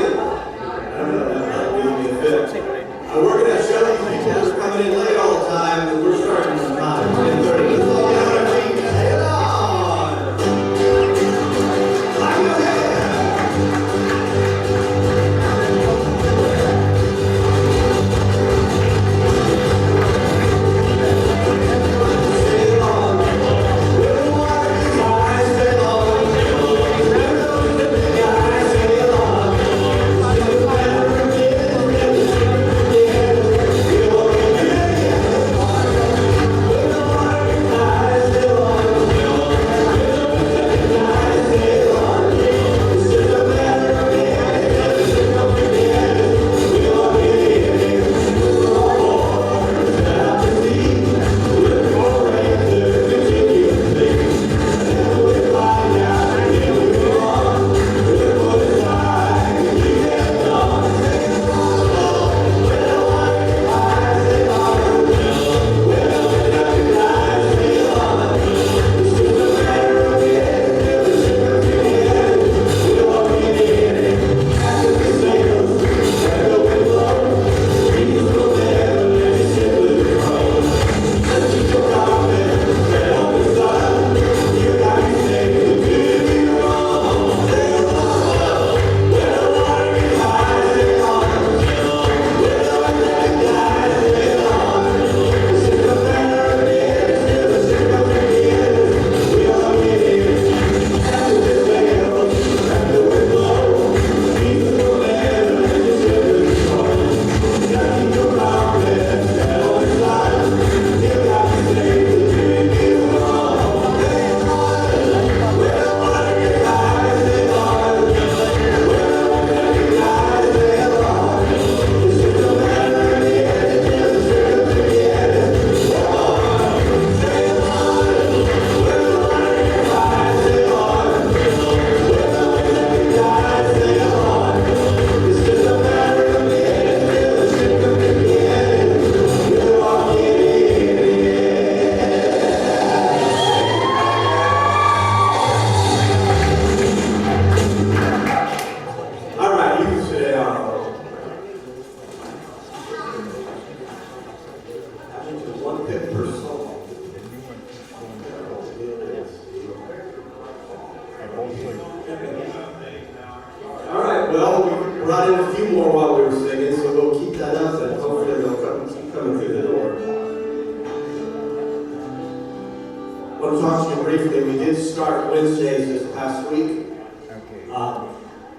don't know, that might be a bit. We're going to show you people who's coming in late all the time, and we're starting on time. 10:30. Let's all get on our feet. Say it on. Clap your hands. All right, well, we brought in a few more while we were singing, so we'll keep that up and hopefully they'll keep coming through the door. I want to talk to you briefly. We did start Wednesdays this past week.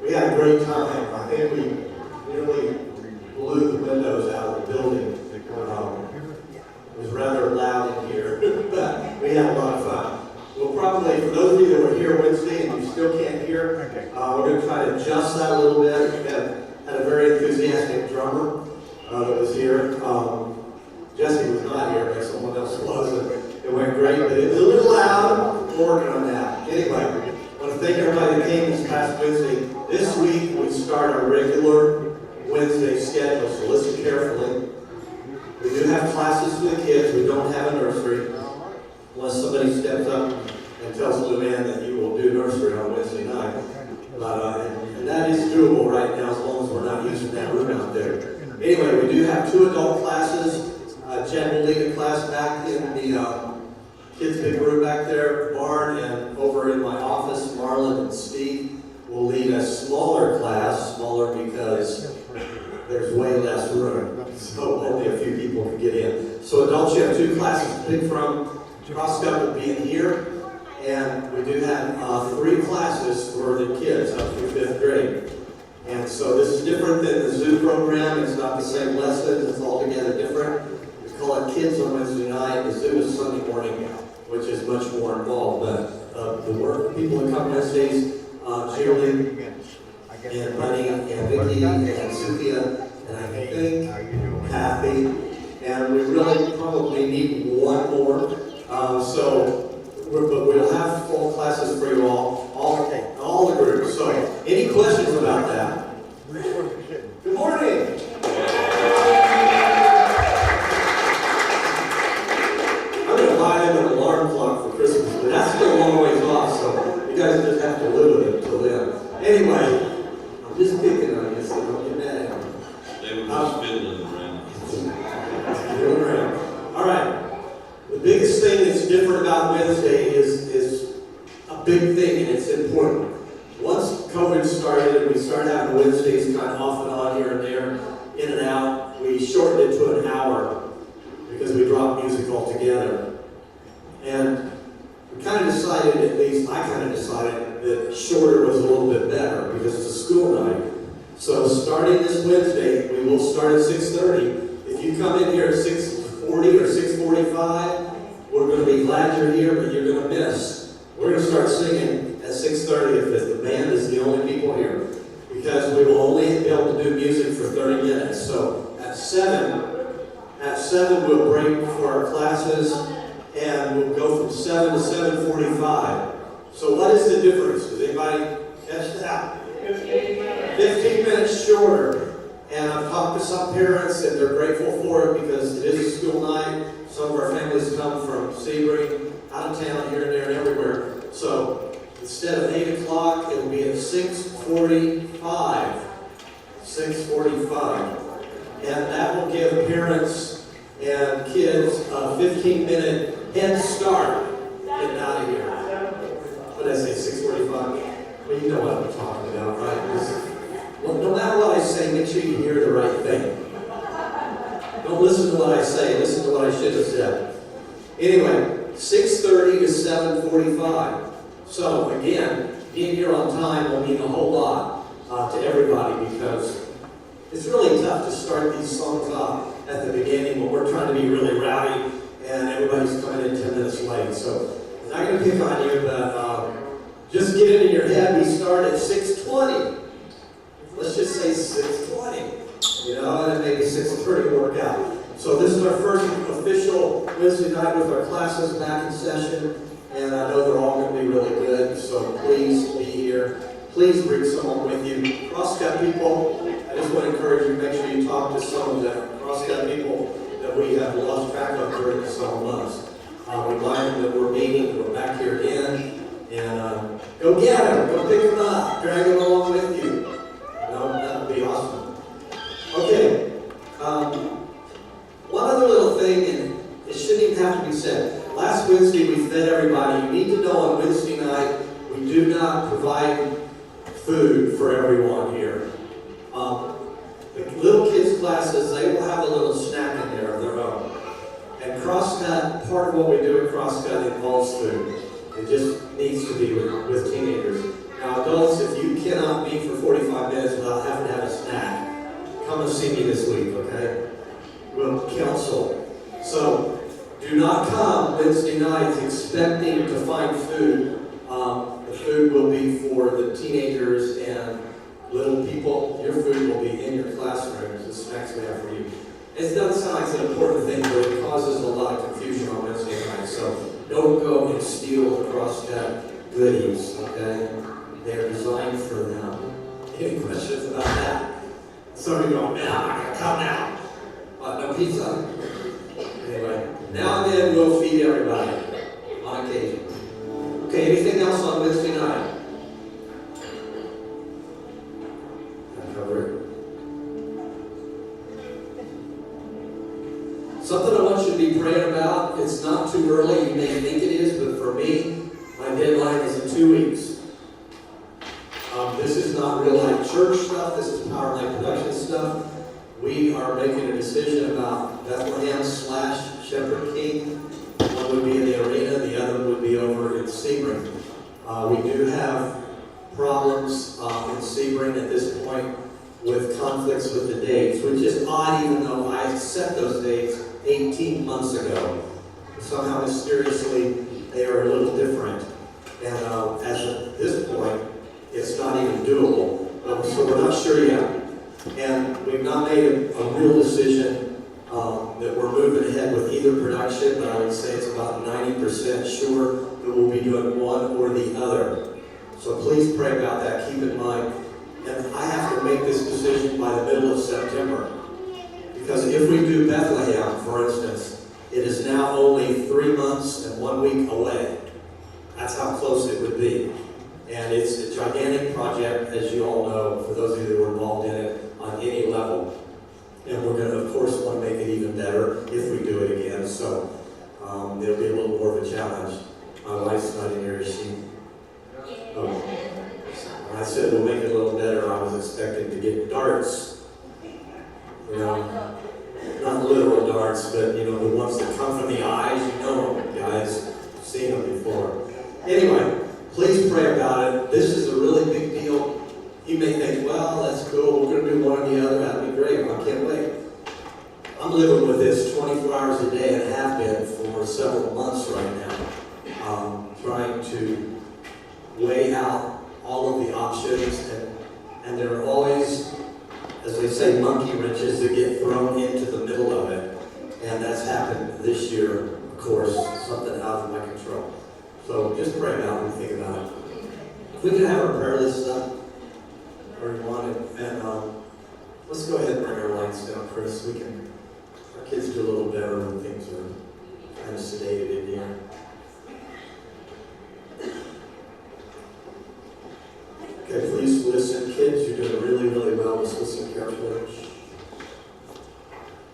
We had a great time. I think we nearly blew the windows out of the building. It was rather loud in here, but we had a lot of fun. We'll probably, for those of you that were here Wednesday and you still can't hear, we're going to try to adjust that a little bit. We had a very enthusiastic drummer that was here. Jesse was not here, but someone else was. And it went great, but it was a little loud. We're working on that. Anyway, I want to thank everybody that came this past Wednesday. This week, we start our regular Wednesday schedule, so listen carefully. We do have classes for the kids. We don't have a nursery. Unless somebody steps up and tells Luann that you will do nursery on Wednesday night. And that is doable right now as long as we're not using that room out there. Anyway, we do have 2 adult classes. Jen will lead a class back in the kids' big room back there, barn, and over in my office, Marlon and Steve will lead a smaller class, smaller because there's way less room, so only a few people can get in. So adults, you have 2 classes to pick from. Cross-Cup will be in here, and we do have 3 classes for the kids up through 5th grade. And so this is different than the Zoo program. It's not the same lessons. It's altogether different. We call it Kids on Wednesday night. The Zoo is Sunday morning, which is much more involved. But the work people that come Wednesdays, Julie and Bunny and Vicky and Cynthia and I think Kathy, and we really probably need one more. But we'll have full classes for you all the groups. So, any questions about that? Good morning. I'm going to buy him an alarm clock for Christmas, but that's still a long ways off, so you guys just have to live with it until then. Anyway, I'm just picking on you. just fiddling around. Fiddling around. All right. The biggest thing that's different about Wednesday is a big thing, and it's important. Once COVID started and we started having Wednesdays kind of off and on here and there, in and out, we shortened it to an hour because we dropped music altogether. And we kind of decided, at least I kind of decided, that shorter was a little bit better because it's a school night. So starting this Wednesday, we will start at 6:30. If you come in here at 6:40 or 6:45, we're going to be glad you're here, but you're going to miss. We're going to start singing at 6:30 if the band is the only people here, because we will only be able to do music for 30 minutes. So at 7 we'll break for our classes, and we'll go from 7 to 7:45. So what is the difference? Does anybody catch that? 15 minutes shorter. And I've talked to some parents, and they're grateful for it because it is a school night. Some of our families come from Sebring, out of town, here and there, and everywhere. So instead of 8 o'clock, it'll be at 6:45. 6:45. And that will give parents and kids a 15-minute head start getting out of here. What did I say, 6:45? Well, you know what I'm talking about, right? Well, no matter what I say, make sure you hear the right thing. Don't listen to what I say, listen to what I should have said. Anyway, 6:30 to 7:45. So again, being here on time will mean a whole lot to everybody, because it's really tough to start these songs off at the beginning when we're trying to be really rowdy and everybody's coming in 10 minutes late. So I'm not going to pick on you, but just get it in your head. We start at 6:20. Let's just say 6:20, and maybe 6:30 will work out. So this is our first official Wednesday night with our classes back in session, and I know they're all going to be really good, so please be here. Please bring someone with you. Crosscut people, I just want to encourage you, make sure you talk to some of the Crosscut people that we have lost track of during the summer months. Remind them that we're meeting, we're back here again, and go get them, go pick them up, drag them along with you. That would be awesome. Okay. One other little thing, and it shouldn't even have to be said. Last Wednesday we fed everybody. You need to know on Wednesday night we do not provide food for everyone here. The little kids' classes, they will have a little snack in there of their own. And Crosscut, part of what we do at Crosscut involves food. It just needs to be with teenagers. Now, adults, if you cannot be for 45 minutes without having to have a snack, come and see me this week, okay? We'll counsel. So, do not come Wednesday nights expecting to find food. The food will be for the teenagers and little people. Your food will be in your classrooms, the snacks we have for you. It doesn't sound like it's an important thing, but it causes a lot of confusion on Wednesday nights. So, don't go and steal the Crosscut goodies, okay? They're designed for them. Any questions about that? Some of you go, man, I'm not going to come now. No pizza? Anyway, now and then we'll feed everybody on occasion. Okay, anything else on Wednesday night? I'll cover it. Something I want you to be praying about. It's not too early. You may think it is, but for me, my deadline is in 2 weeks. This is not real life church stuff. This is Power Life Production stuff. We are making a decision about Bethlehem / Shepherd King. One would be in the arena, the other would be over in Sebring. We do have problems in Sebring at this point with conflicts with the dates, which is odd even though I set those dates 18 months ago. Somehow mysteriously they are a little different. And as of this point, it's not even doable. So we're not sure yet. And we've not made a real decision that we're moving ahead with either production, but I would say it's about 90% sure that we'll be doing one or the other. So please pray about that, keep in mind. And I have to make this decision by the middle of September. Because if we do Bethlehem, for instance, it is now only 3 months and 1 week away. That's how close it would be. And it's a gigantic project, as you all know, for those of you that were involved in it on any level. And we're going to, of course, want to make it even better if we do it again. So it'll be a little more of a challenge. My wife's not in here, is she? When I said we'll make it a little better, I was expecting to get darts. You know, not literal darts, but you know, the ones that come from the eyes. You know them, guys. You've seen them before. Anyway, please pray about it. This is a really big deal. You may think, well, that's cool. We're going to do one or the other. That'd be great. I can't wait. I'm living with this 24 hours a day and have been for several months right now, trying to weigh out all of the options, and there are always, as they say, monkey wrenches that get thrown into the middle of it, and that's happened this year, of course, something out of my control. So just pray about it and think about it. If we can have our prayer list up, or you want it, and let's go ahead and bring our lights down, Chris. Our kids do a little better when things are kind of sedated in here. Okay, please listen. Kids, you're doing really, really well. Just listen carefully.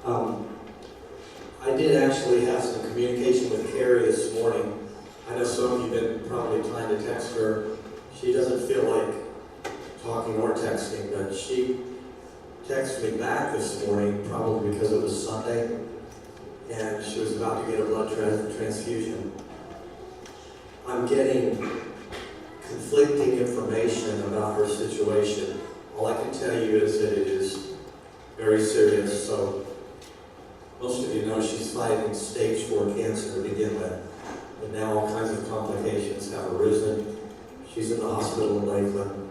I did actually have some communication with Carrie this morning. I know some of you have been probably trying to text her. She doesn't feel like talking or texting, but she texted me back this morning, probably because it was Sunday, and she was about to get a blood transfusion. I'm getting conflicting information about her situation. All I can tell you is that it is very serious. So most of you know she's fighting stage 4 cancer to begin with, but now all kinds of complications have arisen. She's in the hospital in Lakeland.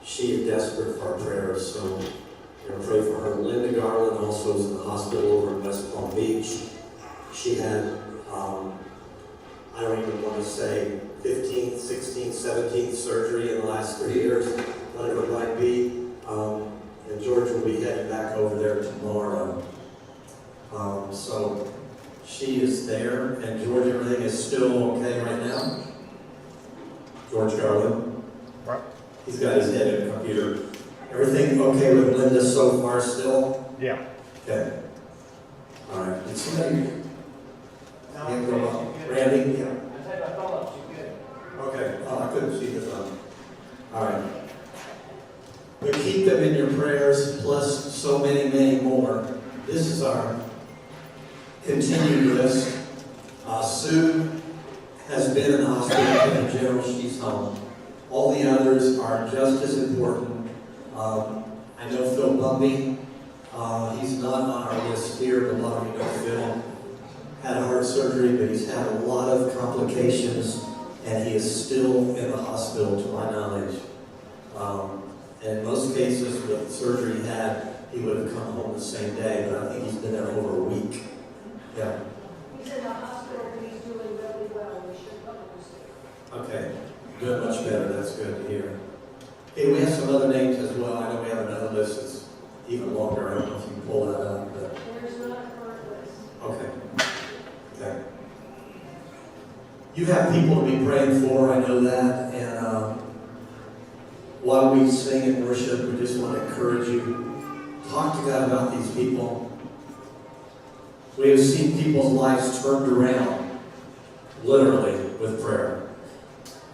She is desperate for our prayers, so we're going to pray for her. Linda Garland also is in the hospital over in West Palm Beach. She had, I don't even want to say 15th, 16th, 17th surgery in the last 3 years, whatever it might be. And George will be heading back over there tomorrow. So she is there, and George, everything is still okay right now? George Garland? What? He's got his head in the computer. Everything okay with Linda so far still? Yeah. Okay. All right. Did somebody hand go up? Randy? Yeah. Okay. Oh, I couldn't see the phone. All right. But keep them in your prayers, plus so many, many more. This is our continued list. Sue has been in the hospital in general. She's home. All the others are just as important. I know Phil Bumpy. He's not on our list here, but a lot of you know Phil. Had a heart surgery, but he's had a lot of complications, and he is still in the hospital, to my knowledge. And in most cases, with the surgery he had, he would have come home the same day, but I think he's been there over a week. Yeah. He's in the hospital, but he's doing really well. We should probably see. Okay. Doing much better. That's good to hear. Okay, we have some other names as well. I know we have another list that's even longer. I don't know if you can pull that up. But... There's not a current list. Okay. Okay. You have people to be praying for, I know that. And while we sing and worship, we just want to encourage you. Talk to God about these people. We have seen people's lives turned around, literally, with prayer.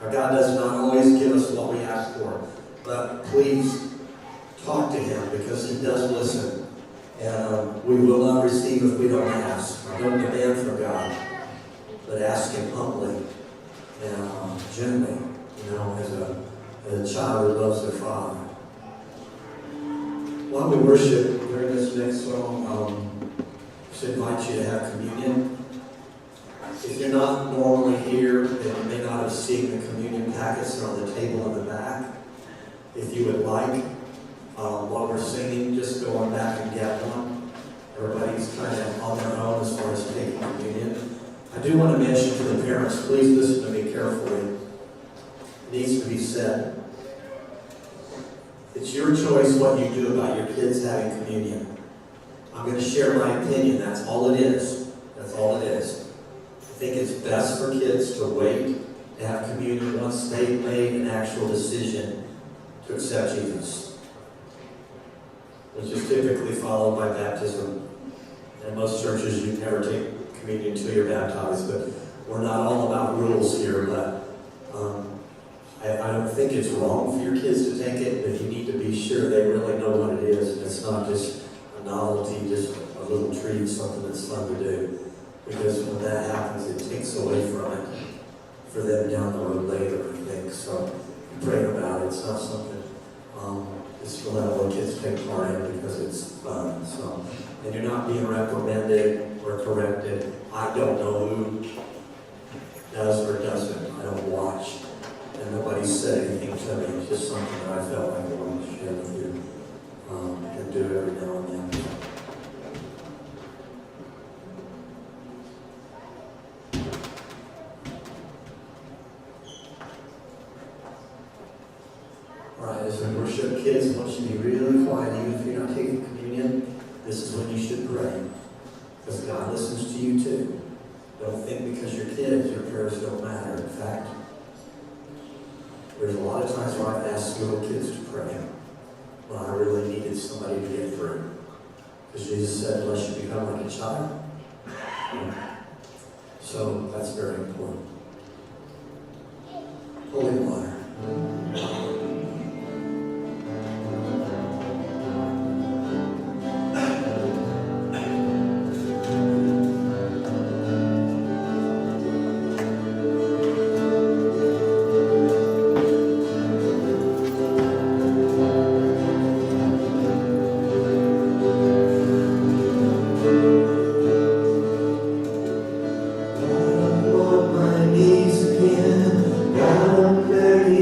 Now, God does not always give us what we ask for, but please talk to Him because He does listen. And we will not receive if we don't ask. Don't demand from God, but ask Him humbly and gently, as a child who loves their father. While we worship during this next song, I should invite you to have communion. If you're not normally here, then you may not have seen the communion packets that are on the table in the back. If you would like, while we're singing, just go on back and get one. Everybody's kind of on their own as far as taking communion. I do want to mention to the parents, please listen to me carefully. It needs to be said. It's your choice what you do about your kids having communion. I'm going to share my opinion. That's all it is. That's all it is. I think it's best for kids to wait to have communion once they've made an actual decision to accept Jesus. which is typically followed by baptism. In most churches, you never take communion until you're baptized, but we're not all about rules here, but I don't think it's wrong for your kids to take it, but you need to be sure they really know what it is, and it's not just a novelty, just a little treat, something that's fun to do. Because when that happens, it takes away from it for them down the road later, I think. So pray about it. It's not something just to let all the kids take part in because it's fun. So, and you're not being reprimanded or corrected. I don't know who does or doesn't. I don't watch. And nobody said anything to me. It's just something that I felt like I wanted to share with you and do every now and then. Alright, as we worship, kids, I want you to be really quiet. Even if you're not taking communion, this is when you should pray. Because God listens to you too. Don't think because you're kids, your prayers don't matter. In fact, there's a lot of times where I've asked little kids to pray when I really needed somebody to get through. Because Jesus said, unless you become like a child. So that's very important. Holy water. On my knees again, God, I'm begging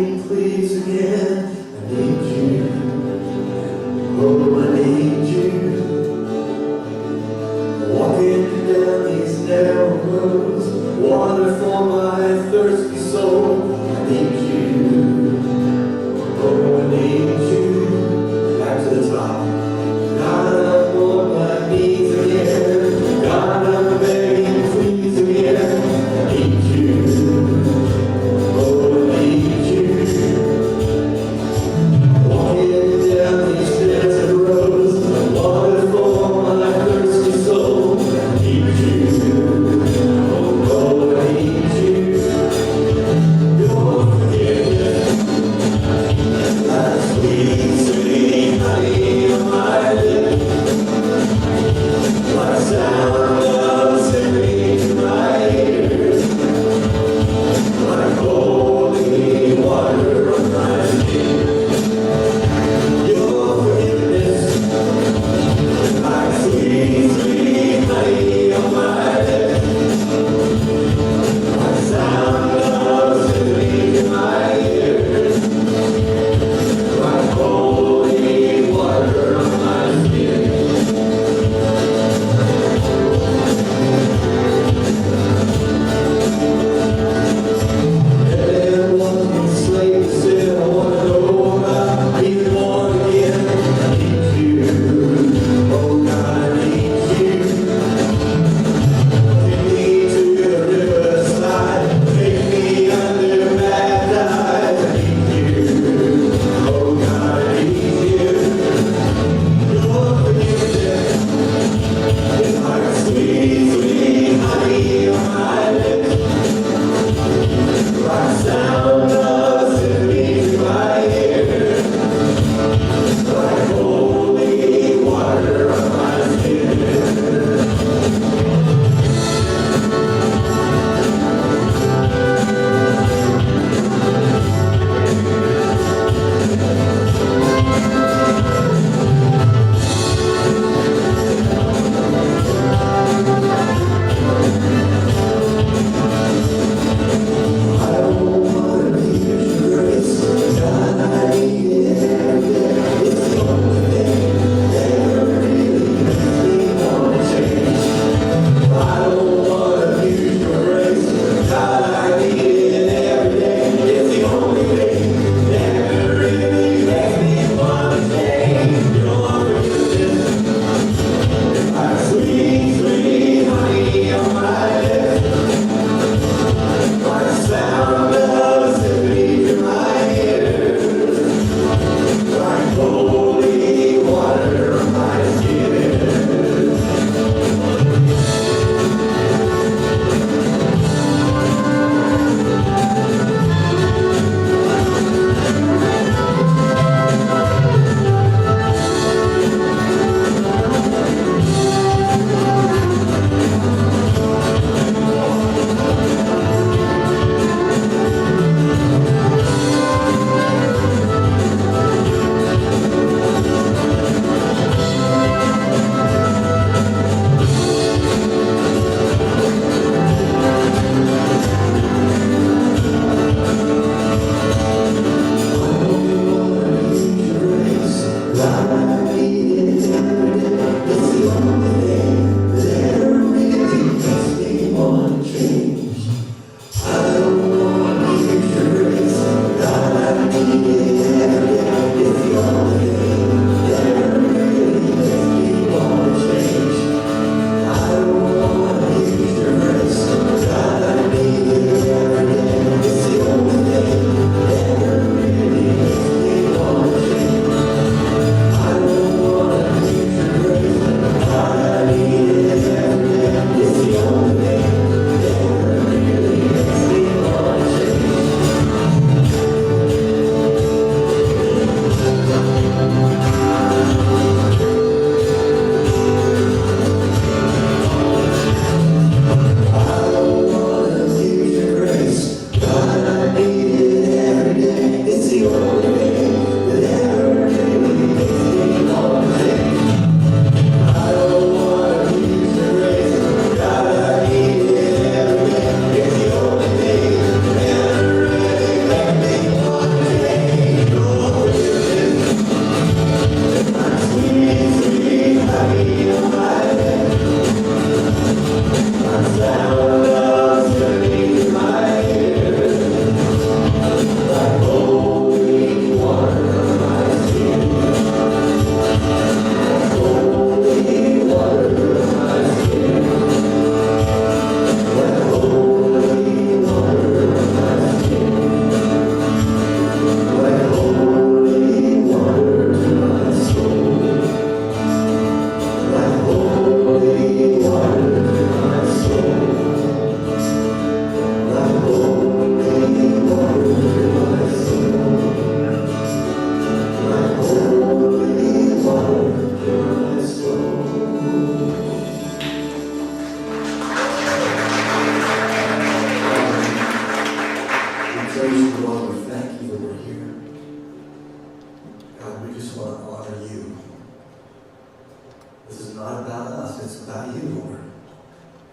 not about us, it's about you, Lord.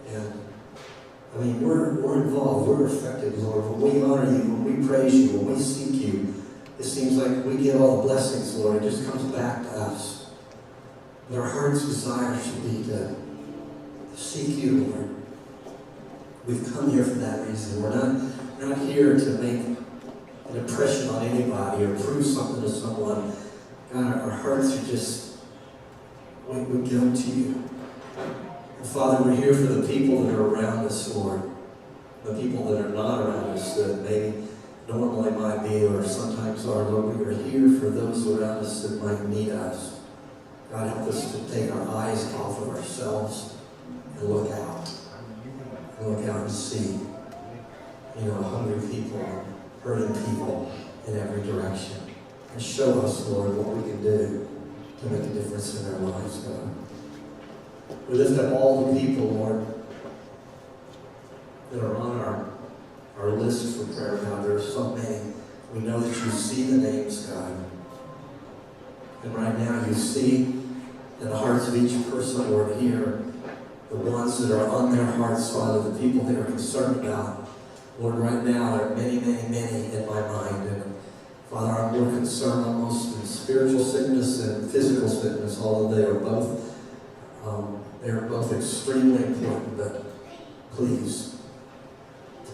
And I mean, we're involved, we're affected, Lord. When we honor you, when we praise you, when we seek you, it seems like we get all the blessings, Lord. It just comes back to us. But our heart's desire should be to seek you, Lord. We've come here for that reason. We're not here to make an impression on anybody or prove something to someone. God, our hearts are just, we give to you. And Father, we're here for the people that are around us, Lord. The people that are not around us that maybe normally might be or sometimes are, Lord. We are here for those around us that might need us. God, help us to take our eyes off of ourselves and look out. And look out and see, hungry people, hurting people in every direction. And show us, Lord, what we can do to make a difference in our lives, God. We lift up all the people, Lord, that are on our list for prayer, God. There are so many. We know that you see the names, God. And right now you see in the hearts of each person, Lord, here, the ones that are on their hearts, Father, the people they are concerned about. Lord, right now there are many, many, many in my mind. And Father, I'm more concerned almost in spiritual sickness and physical sickness, although they are both extremely important. But please,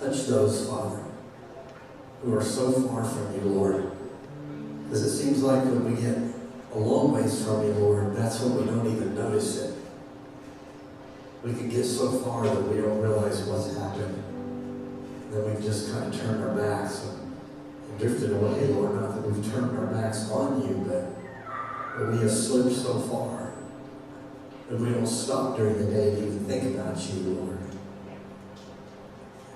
touch those, Father, who are so far from you, Lord. Because it seems like when we get a long ways from you, Lord, that's when we don't even notice it. We can get so far that we don't realize what's happened. And then we've just kind of turned our backs and drifted away, Lord. Not that we've turned our backs on you, but we have slipped so far that we don't stop during the day to even think about you, Lord.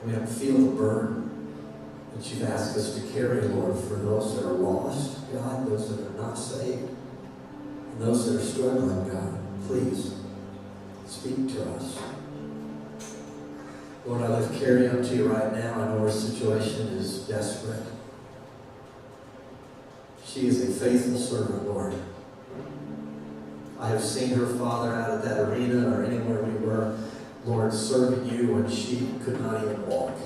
We don't feel the burden that you've asked us to carry, Lord, for those that are lost, God, those that are not saved, and those that are struggling, God. Please, speak to us. Lord, I lift Carrie up to you right now. I know her situation is desperate. She is a faithful servant, Lord. I have seen her, Father, out at that arena or anywhere we were, Lord, serving you when she could not even walk.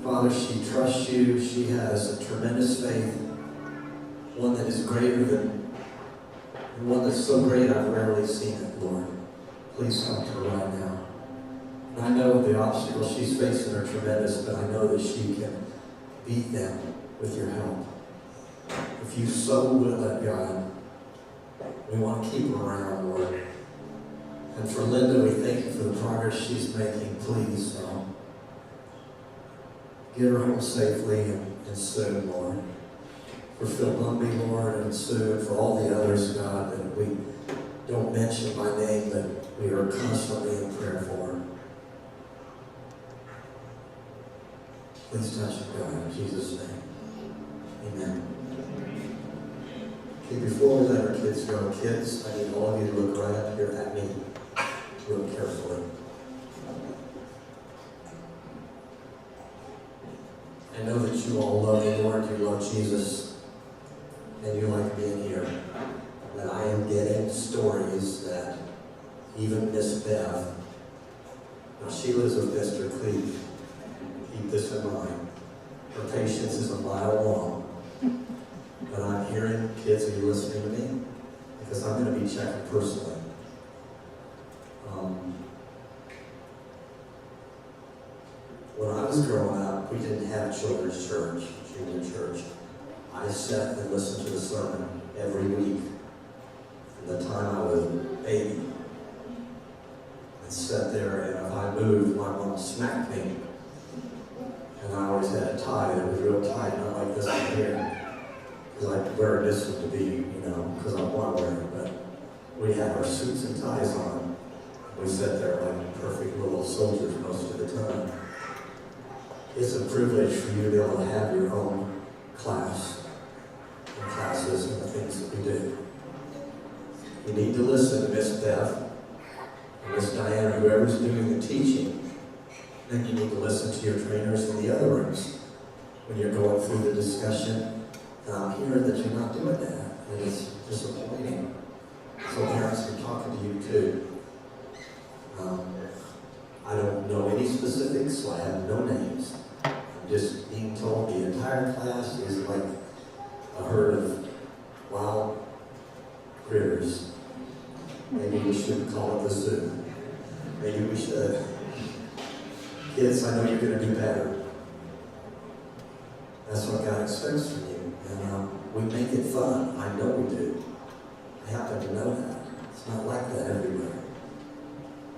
Father, she trusts you. She has a tremendous faith, one that is greater than, and one that's so great I've rarely seen it, Lord. Please help her right now. And I know the obstacles she's facing are tremendous, but I know that she can beat them with your help. If you so will it, God, we want to keep her around, Lord. And for Linda, we thank you for the progress she's making. Please, get her home safely and soon, Lord. For Phil Lumby, Lord, and Sue, and for all the others, God, that we don't mention by name, but we are constantly in prayer for. Please touch it, God, in Jesus' name. Amen. Okay, before we let our kids go, kids, I need all of you to look right up here at me real carefully. I know that you all love the Lord, you love Jesus, and you like being here. But I am getting stories that even Miss Bev, now she lives with Mr. Cleve, keep this in mind. Her patience is a mile long. But I'm hearing, kids, are you listening to me? Because I'm going to be checking personally. When I was growing up, we didn't have children's church, junior church. I sat and listened to the sermon every week from the time I was a baby. And sat there, and if I moved, my mom smacked me. And I always had a tie that was real tight, not like this one here. Because I wear this one to be, because I want to wear it. But we had our suits and ties on. We sat there like perfect little soldiers most of the time. It's a privilege for you to be able to have your own class and classes and the things that we do. You need to listen to Miss Beth and Miss Diana, whoever's doing the teaching. Then you need to listen to your trainers in the other rooms when you're going through the discussion. And I'm hearing that you're not doing that, and it's disappointing. So parents, I'm talking to you too. I don't know any specifics, so I have no names. I'm just being told the entire class is like a herd of wild critters. Maybe we shouldn't call it the zoo. Maybe we should. Kids, I know you're going to do better. That's what God expects from you. And we make it fun. I know we do. I happen to know that. It's not like that everywhere.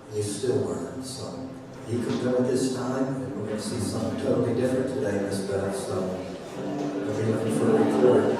And you still learn. So you can go at this time, and we're going to see something totally different today, Miss Beth. So we'll be looking for a report.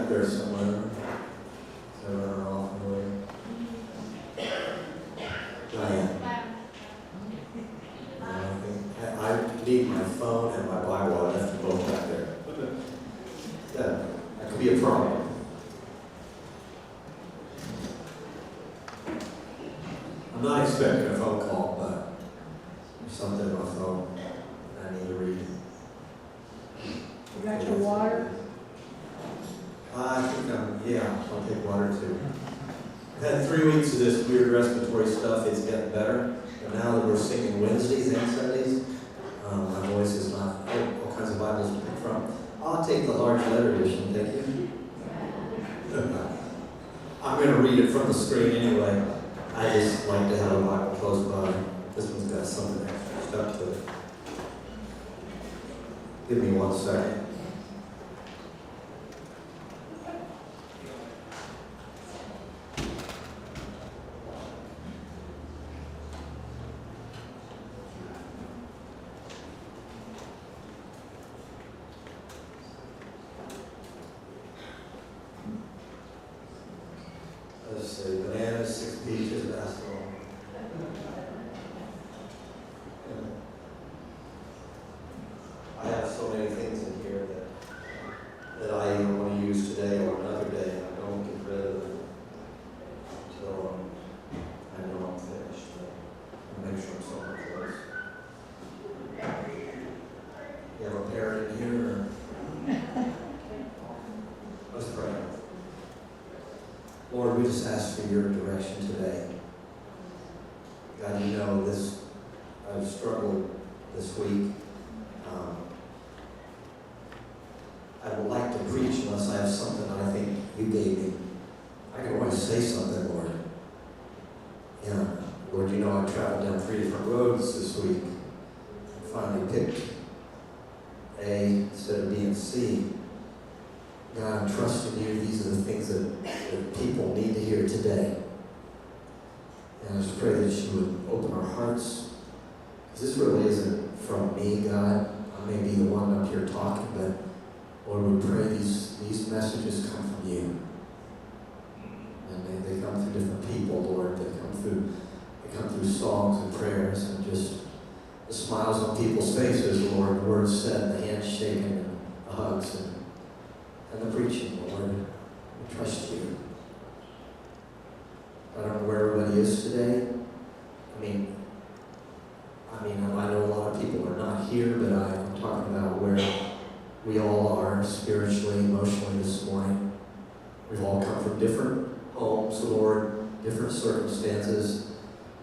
back there somewhere. So we're off the way. Diane. I need my phone and my Bible. I left them both back there. Yeah, that could be a problem. I'm not expecting a phone call, but there's something on my phone I need to read. You got your water? I think I'll take water too. I've had 3 weeks of this weird respiratory stuff. It's getting better. And now that we're singing Wednesdays and Sundays, my voice is not all kinds of Bibles to pick from. I'll take the large letter edition, thank you. I'm going to read it from the screen anyway. I just like to have a Bible close by. This one's got something extra stuff to it. Give me 1 second. Let's see, bananas, 6 peaches, basketball. I have so many things in here that I either want to use today or another day. I don't get rid of them until I know I'm finished. I'll make sure I'm somewhere close. You have a parrot in here? Or? Let's pray. Lord, we just ask for your direction today. God, you know this, I've struggled this week. I would like to preach unless I have something I think you gave me. I can always say something, Lord. Yeah, Lord, you know I traveled down 3 different roads this week. I finally picked A instead of B and C. God, I'm trusting you. These are the things that people need to hear today. And I just pray that you would open our hearts. Because this really isn't from me, God. I may be the one up here talking, but Lord, we pray these messages come from you. And they come through different people, Lord. They come through songs and prayers and just the smiles on people's faces, Lord. The words said, the hands shaken, and the hugs, and the preaching, Lord. We trust you. I don't know where everybody is today. I mean, I know a lot of people are not here, but I'm talking about where we all are spiritually, emotionally this morning. We've all come from different homes, Lord, different circumstances,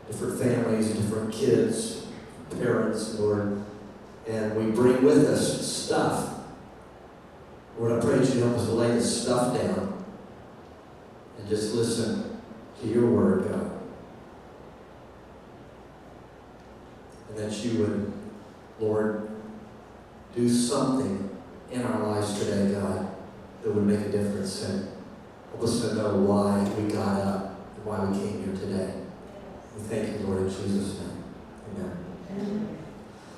different families, different kids, parents, Lord, and we bring with us stuff. Lord, I pray that you help us to lay this stuff down and just listen to your word, God. And that you would, Lord, do something in our lives today, God, that would make a difference and help us to know why we got up and why we came here today. We thank you, Lord, in Jesus' name. Amen.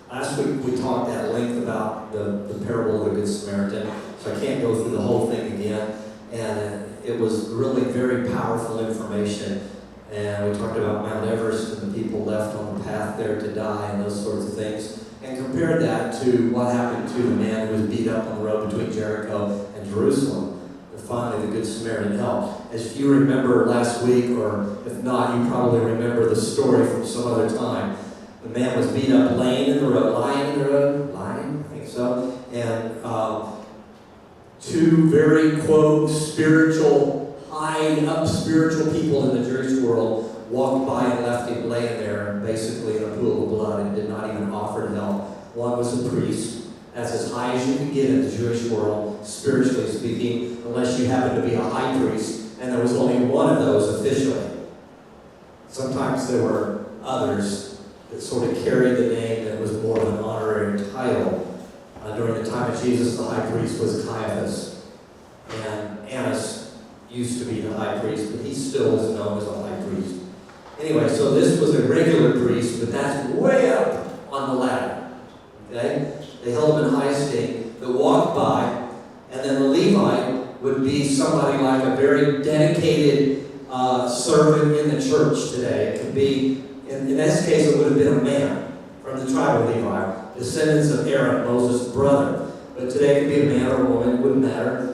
Last week we talked at length about the parable of the Good Samaritan, so I can't go through the whole thing again. And it was really very powerful information. And we talked about Mount Everest and the people left on the path there to die and those sorts of things. And compared that to what happened to the man who was beat up on the road between Jericho and Jerusalem. And finally the Good Samaritan helped. As you remember last week, or if not, you probably remember the story from some other time. The man was beat up lying in the road, I think so. And 2 very, quote, spiritual, high-up spiritual people in the Jewish world walked by and left him laying there, basically in a pool of blood, and did not even offer to help. One was a priest. That's as high as you can get in the Jewish world, spiritually speaking, unless you happen to be a high priest, and there was only one of those officially. Sometimes there were others that sort of carried the name that was more of an honorary title. During the time of Jesus, the high priest was Caiaphas. And Annas used to be the high priest, but he still is known as a high priest. Anyway, so this was a regular priest, but that's way up on the ladder. Okay? They held him in high esteem. They walked by, and then the Levite would would be somebody like a very dedicated servant in the church today. It could be, in this case, it would have been a man from the tribe of Levi, descendants of Aaron, Moses' brother. But today it could be a man or a woman, it wouldn't matter.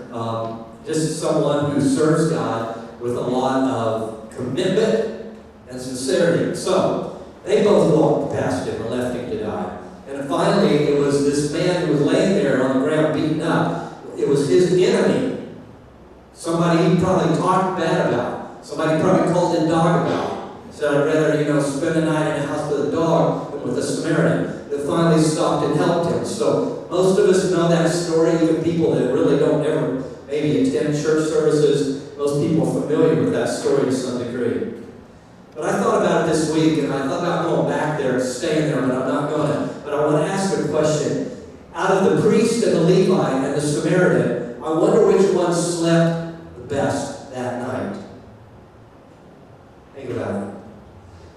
Just someone who serves God with a lot of commitment and sincerity. So, they both walked past him and left him to die. And finally, it was this man who was laying there on the ground beaten up. It was his enemy. Somebody he probably talked bad about. Somebody probably called him dog about. Said, I'd rather, spend a night in a house with a dog than with a Samaritan. That finally stopped and helped him. So most of us know that story, even people that really don't ever maybe attend church services. Most people are familiar with that story to some degree. But I thought about it this week, and I thought about going back there and staying there, but I'm not going to. But I want to ask a question. Out of the priest and the Levite and the Samaritan, I wonder which one slept the best that night. Think about it.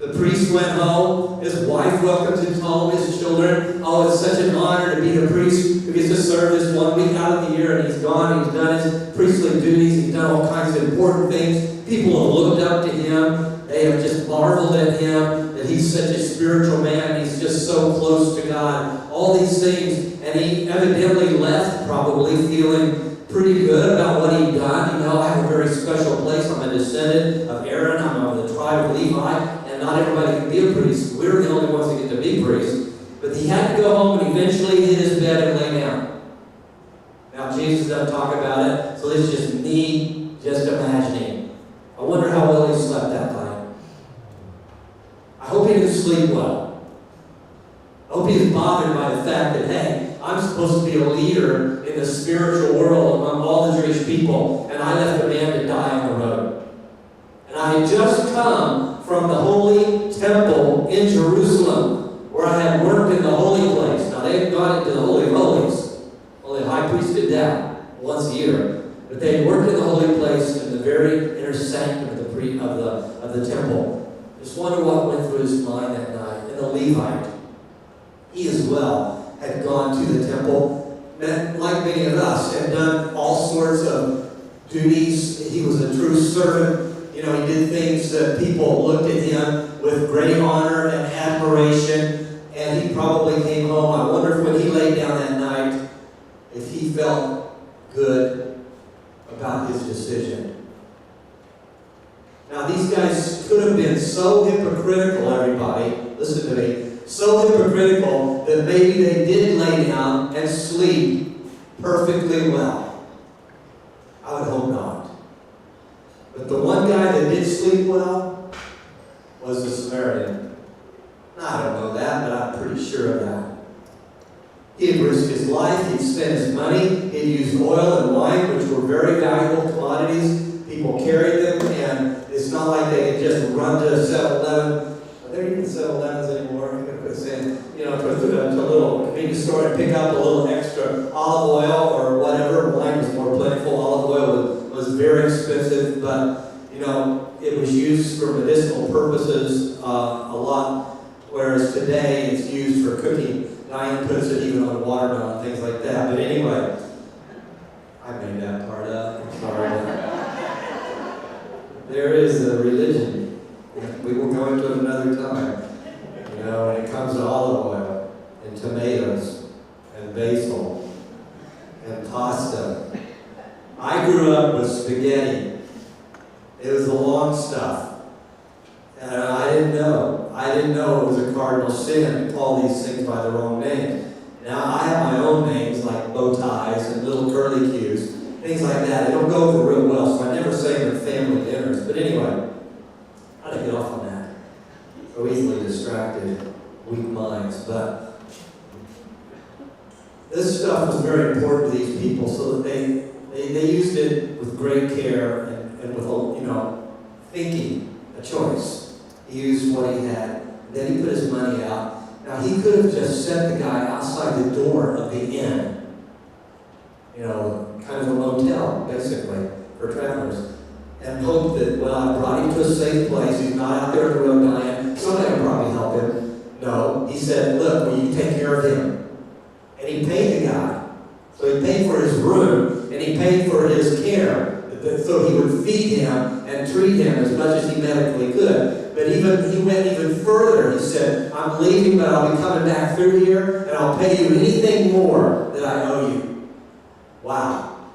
The priest went home, his wife welcomed him home, his children. Oh, it's such an honor to be the priest who gets to serve this 1 week out of the year, and he's gone, he's done his priestly duties, he's done all kinds of important things. People have looked up to him. They have just marveled at him, that he's such a spiritual man, he's just so close to God. All these things, and he evidently left probably feeling pretty good about what he'd done. I have a very special place. I'm a descendant of Aaron, I'm of the tribe of Levi, and not everybody can be a priest. We're the only ones that get to be priests. But he had to go home and eventually hit his bed and lay down. Now Jesus doesn't talk about it, so this is just me just imagining. I wonder how well he slept that night. I hope he didn't sleep well. I hope he was bothered by the fact that, hey, I'm supposed to be a leader in the spiritual world among all the Jewish people, and I left a man to die on the road. And I had just come from the holy temple in Jerusalem, where I had worked in the holy place. Now, they had gone into the Holy of Holies. Only the high priest did that once a year. But they had worked in the holy place in the very inner sanctum of the temple. Just wonder what went through his mind that night. And the Levite, he as well had gone to the temple, like many of us, had done all sorts of duties. He was a true servant. He did things that people looked at him with great honor and admiration. And he probably came home. I wonder if when he laid down that night, if he felt good about his decision. Now, these guys could have been so hypocritical, everybody, listen to me, so hypocritical that maybe they did lay down and sleep perfectly well. I would hope not. But the one guy that did sleep well was the Samaritan. I don't know that, but I'm pretty sure of that. He had risked his life, he'd spent his money, he'd used oil and wine, which were very valuable commodities. People carried them, and it's not like they could just run to 7-Eleven. Are there even 7-Elevens anymore? I'm going to quit saying, to a little convenience store and pick up a little extra olive oil or whatever. Wine was more plentiful. Olive oil was very expensive, but, it was used for medicinal purposes a lot, whereas today it's used for cooking. Diane puts it even on watermelon and things like that. But anyway, I made that part up. I'm sorry. There is a religion. We will go into it another time. When it comes to olive oil and tomatoes and basil and pasta. I grew up with spaghetti. It was the long stuff. And I didn't know. I didn't know it was a cardinal sin to call these things by the wrong name. Now, I have my own names like bow ties and little curly cues, things like that. They don't go over real well, so I never say them at family dinners. But anyway, how to get off on that? So easily distracted, weak minds. But this stuff was very important to these people, so that they used it with great care and with, thinking, a choice. He used what he had. Then he put his money out. Now, he could have just set the guy outside the door of the inn. Kind of a motel, basically, for travelers. And hoped that, I brought him to a safe place. He's not out there in the road dying. Somebody will probably help him. No. He said, look, will you take care of him? And he paid the guy. So he paid for his room, and and he paid for his care, so he would feed him and treat him as much as he medically could. But he went even further. He said, I'm leaving, but I'll be coming back through here, and I'll pay you anything more that I owe you. Wow.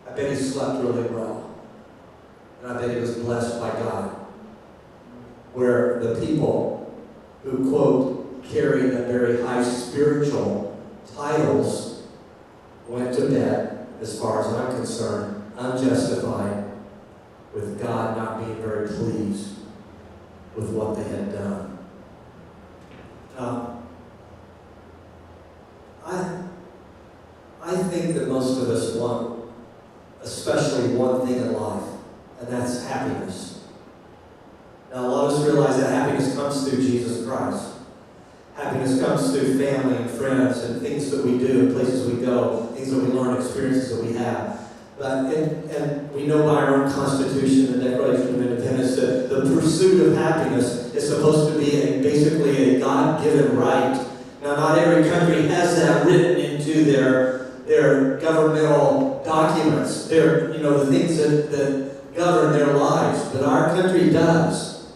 I bet he slept really well. And I bet he was blessed by God. Where the people who, quote, carried the very high spiritual titles went to bed, as far as I'm concerned, unjustified, with God not being very pleased with what they had done. I think that most of us want, especially one thing in life, and that's happiness. Now, a lot of us realize that happiness comes through Jesus Christ. Happiness comes through family and friends and things that we do, and places we go, things that we learn, experiences that we have. But and we know by our own Constitution and Declaration of Independence that the pursuit of happiness is supposed to be basically a God-given right. Now, not every country has that written into their governmental documents, the things that govern their lives, but our country does.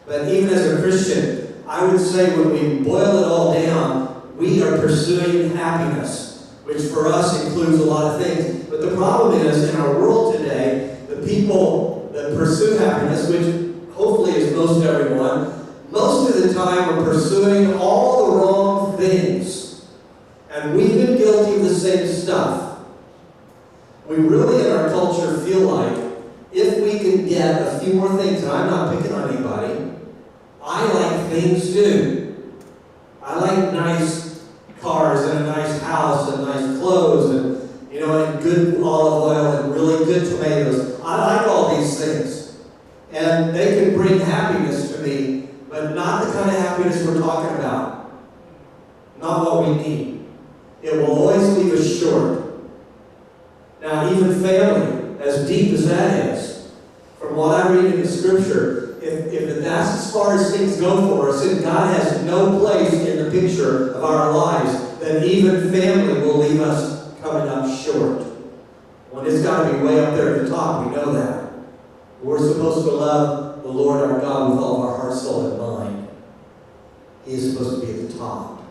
But even as a Christian, I would say when we boil it all down, we are pursuing happiness, which for us includes a lot of things. But the problem is, in our world today, the people that pursue happiness, which hopefully is most everyone, most of the time are pursuing all the wrong things. And we've been guilty of the same stuff. We really, in our culture, feel like if we can get a few more things, and I'm not picking on anybody, I like things too. I like nice cars and a nice house and nice clothes and good olive oil and really good tomatoes. I like all these things. And they can bring happiness to me, but not the kind of happiness we're talking about. Not what we need. It will always leave us short. Now, even family, as deep as that is, from what I read in the Scripture, if that's as far as things go for us, and God has no place in the picture of our lives, then even family will leave us coming up short. When it's got to be way up there at the top, we know that. We're supposed to love the Lord our God with all of our heart, soul, and mind. He is supposed to be at the top.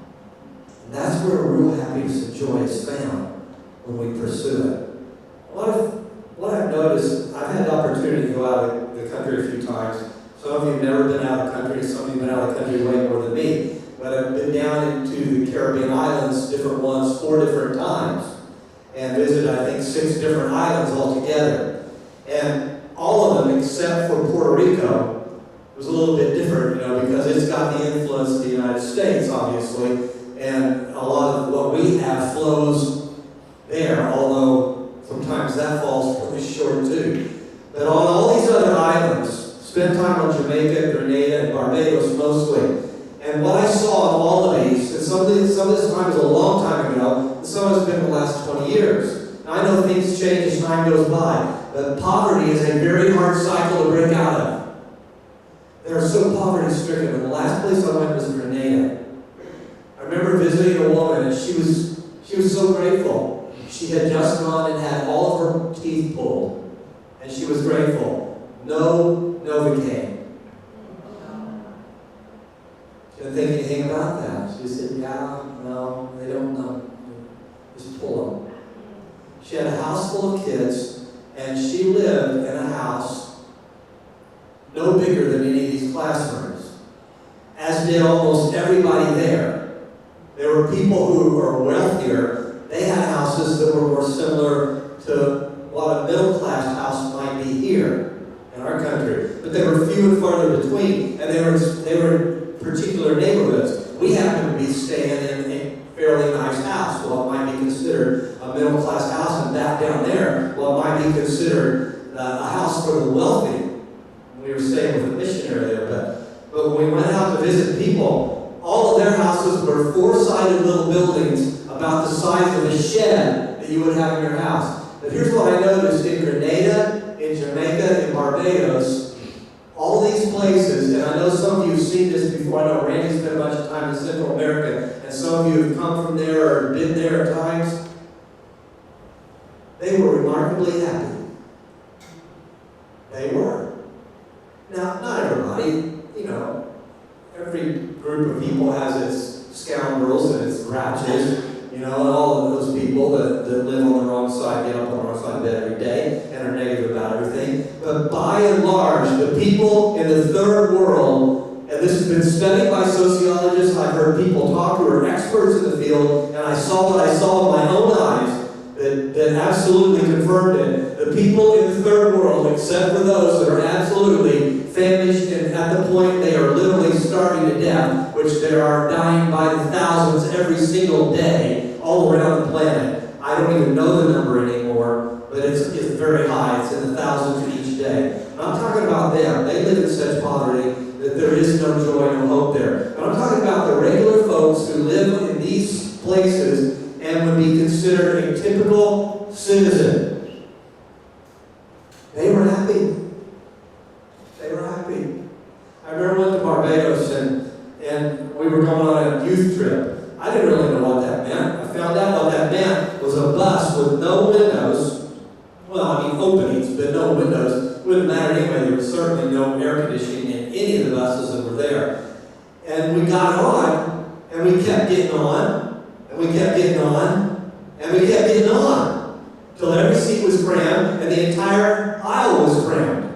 And that's where real happiness and joy is found when we pursue it. What I've noticed, I've had the opportunity to go out of the country a few times. Some of you have never been out of the country, some of you have been out of the country way more than me. But I've been down into the Caribbean islands, different ones, 4 different times. And visited, I think, 6 different islands altogether. And all of them, except for Puerto Rico, was a little bit different, because it's got the influence of the United States, obviously. And a lot of what we have flows there, although sometimes that falls really short too. But on all these other islands, spent time on Jamaica, Grenada, and Barbados mostly. And what I saw in all of these, and some of this time was a long time ago, and some of it's been the last 20 years. Now, I know things change as time goes by, but poverty is a very hard cycle to break out of. They're so poverty-stricken. And the last place I went was Grenada. I remember visiting a woman, and she was so grateful. She had just gone and had all of her teeth pulled, and she was grateful. No Novocaine. She didn't think anything about that. She said, no, they don't know. Just pull them. She had a house full of kids, and she lived in a house no bigger than any of these classrooms, as did almost everybody there. There were people who were wealthier. They had houses that were more similar to what a middle-class house might be here in our country. But they were few and farther between, and they were in particular neighborhoods. We happen to be staying in a fairly nice house, what might be considered a middle-class house, and back down there, what might be considered a house for the wealthy. We were staying with a missionary there, but when we went out to visit people, all of their houses were 4-sided little buildings about the size of a shed that you would have in your house. But here's what I noticed in Grenada, in Jamaica, in Barbados, all these places, and I know some of you have seen this before. I know Randy spent a bunch of time in Central America, and some of you have come from there or been there at times. They were remarkably happy. They were. Now, not everybody, you know, every group of people has its scoundrels and its grouches, you know, and all of those people that live on the wrong side, get up on the wrong side of bed every day and are negative about everything. But by and large, the people in the third world, and this has been studied by sociologists, I've heard people talk who are experts in the field, and I saw what I saw with my own eyes that absolutely confirmed it. The people in the third world, except for those that are absolutely famished and at the point they are literally starving to death, which they are dying by the thousands every single day all around the planet. I don't even know the number anymore, but it's very high. It's in the thousands each day. I'm not talking about them. They live in such poverty that there is no joy and no hope there. But I'm talking about the regular folks who live in these places and would be considered a typical citizen. They were happy. They were happy. I remember we went to Barbados and we were going on a youth trip. I didn't really know what that meant. I found out what that meant was a bus with no windows. Well, I mean openings, but no windows. Wouldn't matter anyway. There was certainly no air conditioning in any of the buses that were there. And we got on, and we kept getting on, and we kept getting on, and we kept getting on, till every seat was crammed, and the entire aisle was crammed.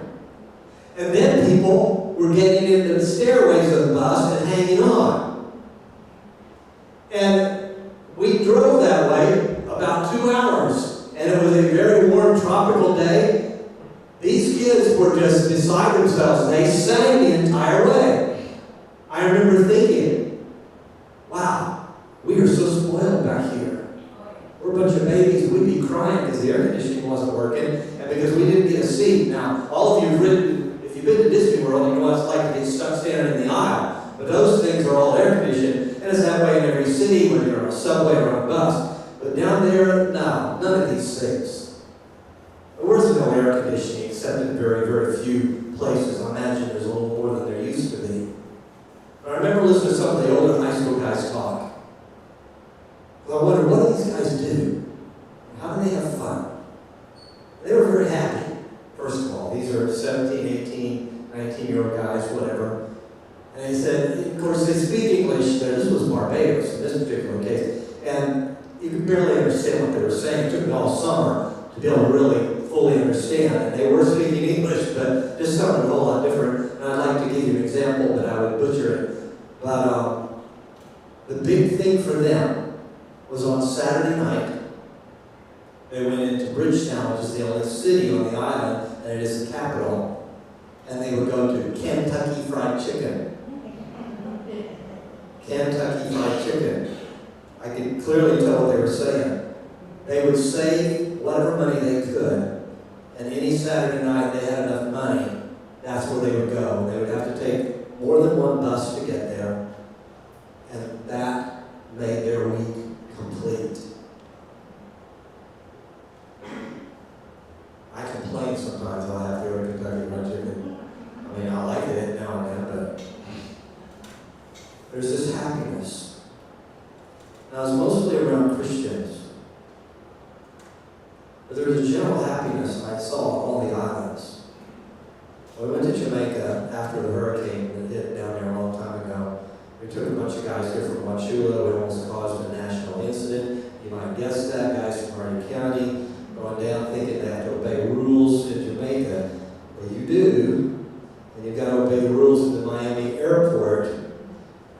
And then people were getting into the stairways of the bus and hanging on. And we drove that way about 2 hours, and it was a very warm tropical day. These kids were just beside themselves. They sang the entire way. I remember thinking, wow, we are so spoiled back here. We're a bunch of babies. We'd be crying because the air conditioning wasn't working and because we didn't get a seat. Now, all of you have ridden, if you've been to Disney World, you know what it's like to get stuck standing in the aisle. But those things are all air conditioned, and it's that way in every city, whether you're on a subway or on a bus. But down there, no, none of these things. There was no air conditioning except in very, very few places. I imagine there's a little more than there used to be. But I remember listening to some of the older high school guys talk. Well, I wonder, what do these guys do? How do they have fun? They were very happy, first of all. These are 17, 18, 19-year-old guys, whatever. And they said, of course, they speak English. This was Barbados in this particular case. And you could barely understand what they were saying. It took me all summer to be able to really fully understand. And they were speaking English, but just sounded a whole lot different. And I'd like to give you an example, but I would butcher it. But the big thing for them was on Saturday night, they went into Bridgetown, which is the only city on the island, and it is the capital, and they would go to Kentucky Fried Chicken. Kentucky Fried Chicken. I could clearly tell what they were saying. They would save whatever money they could, and any Saturday night they had enough money, that's where they would go. They would have to take more than one bus to get there, and that made their week complete. I complain sometimes I'll have to go to Kentucky Fried Chicken. I mean, I like it now and then, but there's this happiness. Now, it's mostly around Christians. But there was a general happiness I saw on all the islands. When we went to Jamaica after the hurricane that hit down there a long time ago. We took a bunch of guys here from Wauchula. We almost caused a national incident. You might guess that. Guys from Hardin County going down thinking they have to obey rules in Jamaica. Well, you do. And you've got to obey the rules in the Miami airport.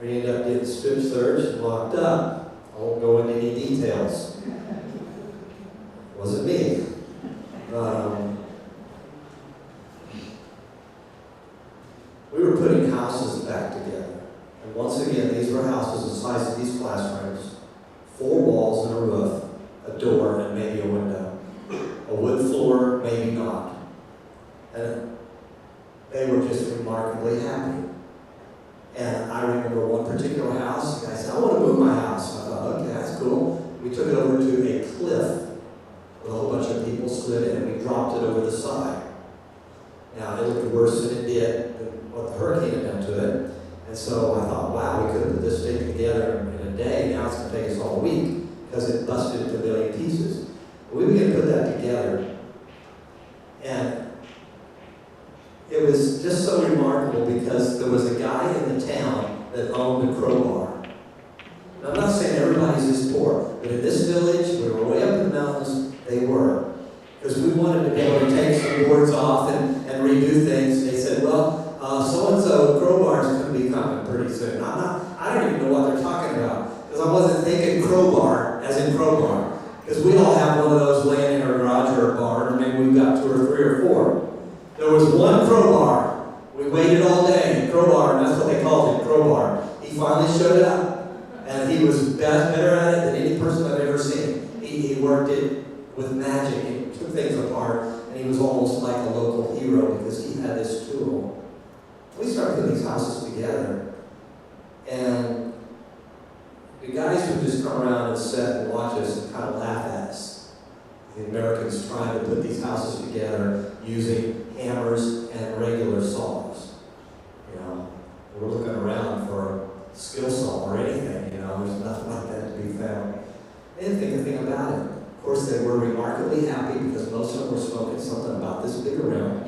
Or you end up getting strip searched and locked up. I won't go into any details. Wasn't me. We were putting houses back together. And once again, these were houses the size of these classrooms. 4 walls and a roof, a door, and maybe a window. A wood floor, maybe not. And they were just remarkably happy. And I remember one particular house, the guy said, I want to move my house. I thought, okay, that's cool. We took it over to a cliff with a whole bunch of people slid in, and we dropped it over the side. Now, it looked worse than it did, what the hurricane had done to it. And so I thought, wow, we could have put this thing together in a day. Now it's going to take us all week because it busted into a million pieces. We began to put that together. And it was just so remarkable because there was a guy in the town that owned a crowbar. Now, I'm not saying everybody's this poor, but in this village, we were way up in the mountains, they were. Because we wanted to be able to take some boards off and redo things. They said, well, so-and-so crowbars going to be coming pretty soon. I don't even know what they're talking about. Because I wasn't thinking crowbar as in crowbar. Because we all have one of those laying in our garage or a barn, or maybe we've got 2 or 3 or 4. There was one crowbar. We waited all day. Crowbar, and that's what they called it, crowbar. He finally showed up, and he was better at it than any person I've ever seen. He worked it with magic. He took things apart, and he was almost like a local hero because he had this tool. We started putting these houses together, and the guys would just come around and sit and watch us and kind of laugh at us. The Americans trying to put these houses together using hammers and regular saws. You know, we're looking around for a skill saw or anything, you know, there's nothing like that to be found. They didn't think a thing about it. Of course, they were remarkably happy because most of them were smoking something about this big around,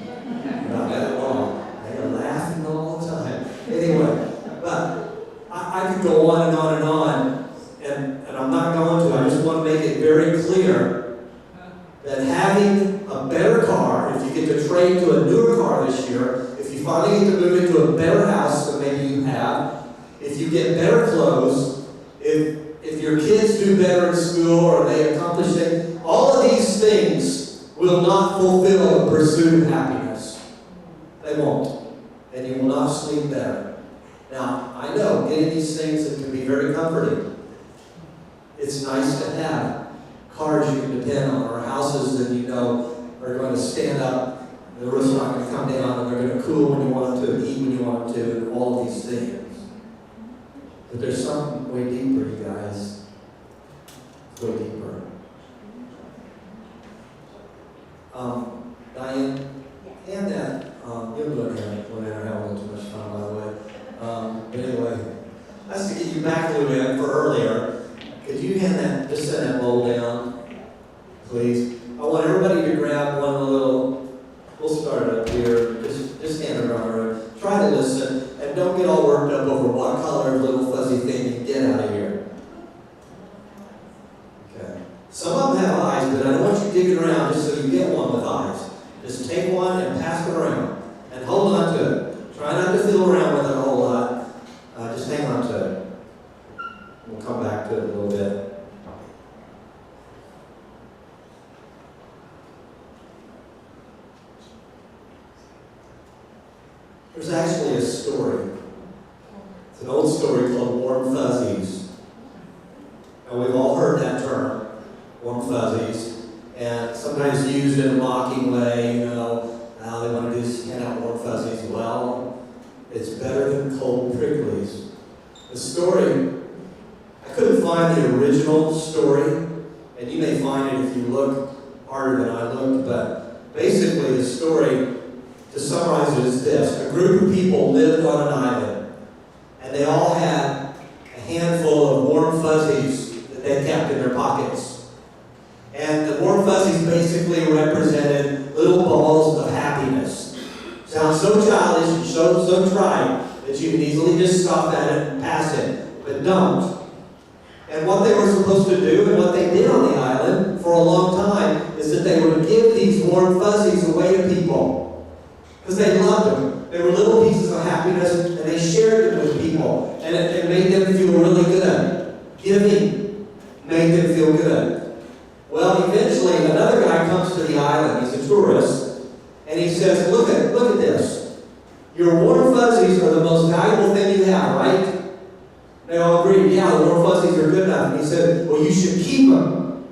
not that long. They were laughing all the time. Anyway, but I could go on and on and on, and I'm not going to. I just want to make it very clear that having a better car, if you get to trade to a newer car this year, if you finally get to move into a better house than maybe you have, if you get better clothes, if your kids do better in school or they accomplish things, all of these things will not fulfill the pursuit of happiness. They won't. And you will not sleep better. Now, I know getting these things, it can be very comforting. It's nice to have cars you can depend on, or houses that you know are going to stand up, the roof's not going to come down, and they're going to cool when you want them to, eat when you want them to, and all of these things. But there's something way deeper, you guys. It's way deeper. Diane, hand that. You'll look at it when I have a little too much fun, by the way. But anyway, that's to get you back a little bit for earlier. Could you hand that, just send that bowl down, please? I want everybody to grab one little, we'll start it up here, just hand it around. Try to listen, and don't get all worked up over what color little fuzzy thing you can get out of here. Okay. Some of them have eyes, but I don't want you digging around just so you get one with eyes. Just take one and pass it around, and hold on to it. Try not to fiddle around with it a whole lot. Just hang on to it. We'll come back to it a little bit. There's actually a story. It's an old story called Warm Fuzzies. And we've all heard that term, warm fuzzies, and sometimes used in a mocking way, you know, how they want to just hand out warm fuzzies. Well, it's better than cold pricklies. The story, I couldn't find the original story, and you may find it if you look harder than I looked, but basically the story, to summarize it, is this. A group of people lived on an island, and they all had a handful of warm fuzzies that they kept in their pockets. And the warm fuzzies basically represented little balls of happiness. Sounds so childish and so trite that you can easily just stop at it and pass it, but don't. And what they were supposed to do, and what they did on the island for a long time, is that they would give these warm fuzzies away to people. Because they loved them. They were little pieces of happiness, and they shared them with people. And it made them feel really good. Giving made them feel good. Well, eventually, another guy comes to the island. He's a tourist. And he says, look at this. Your warm fuzzies are the most valuable thing you have, right? They all agreed, yeah, the warm fuzzies are good enough. And he said, well, you should keep them.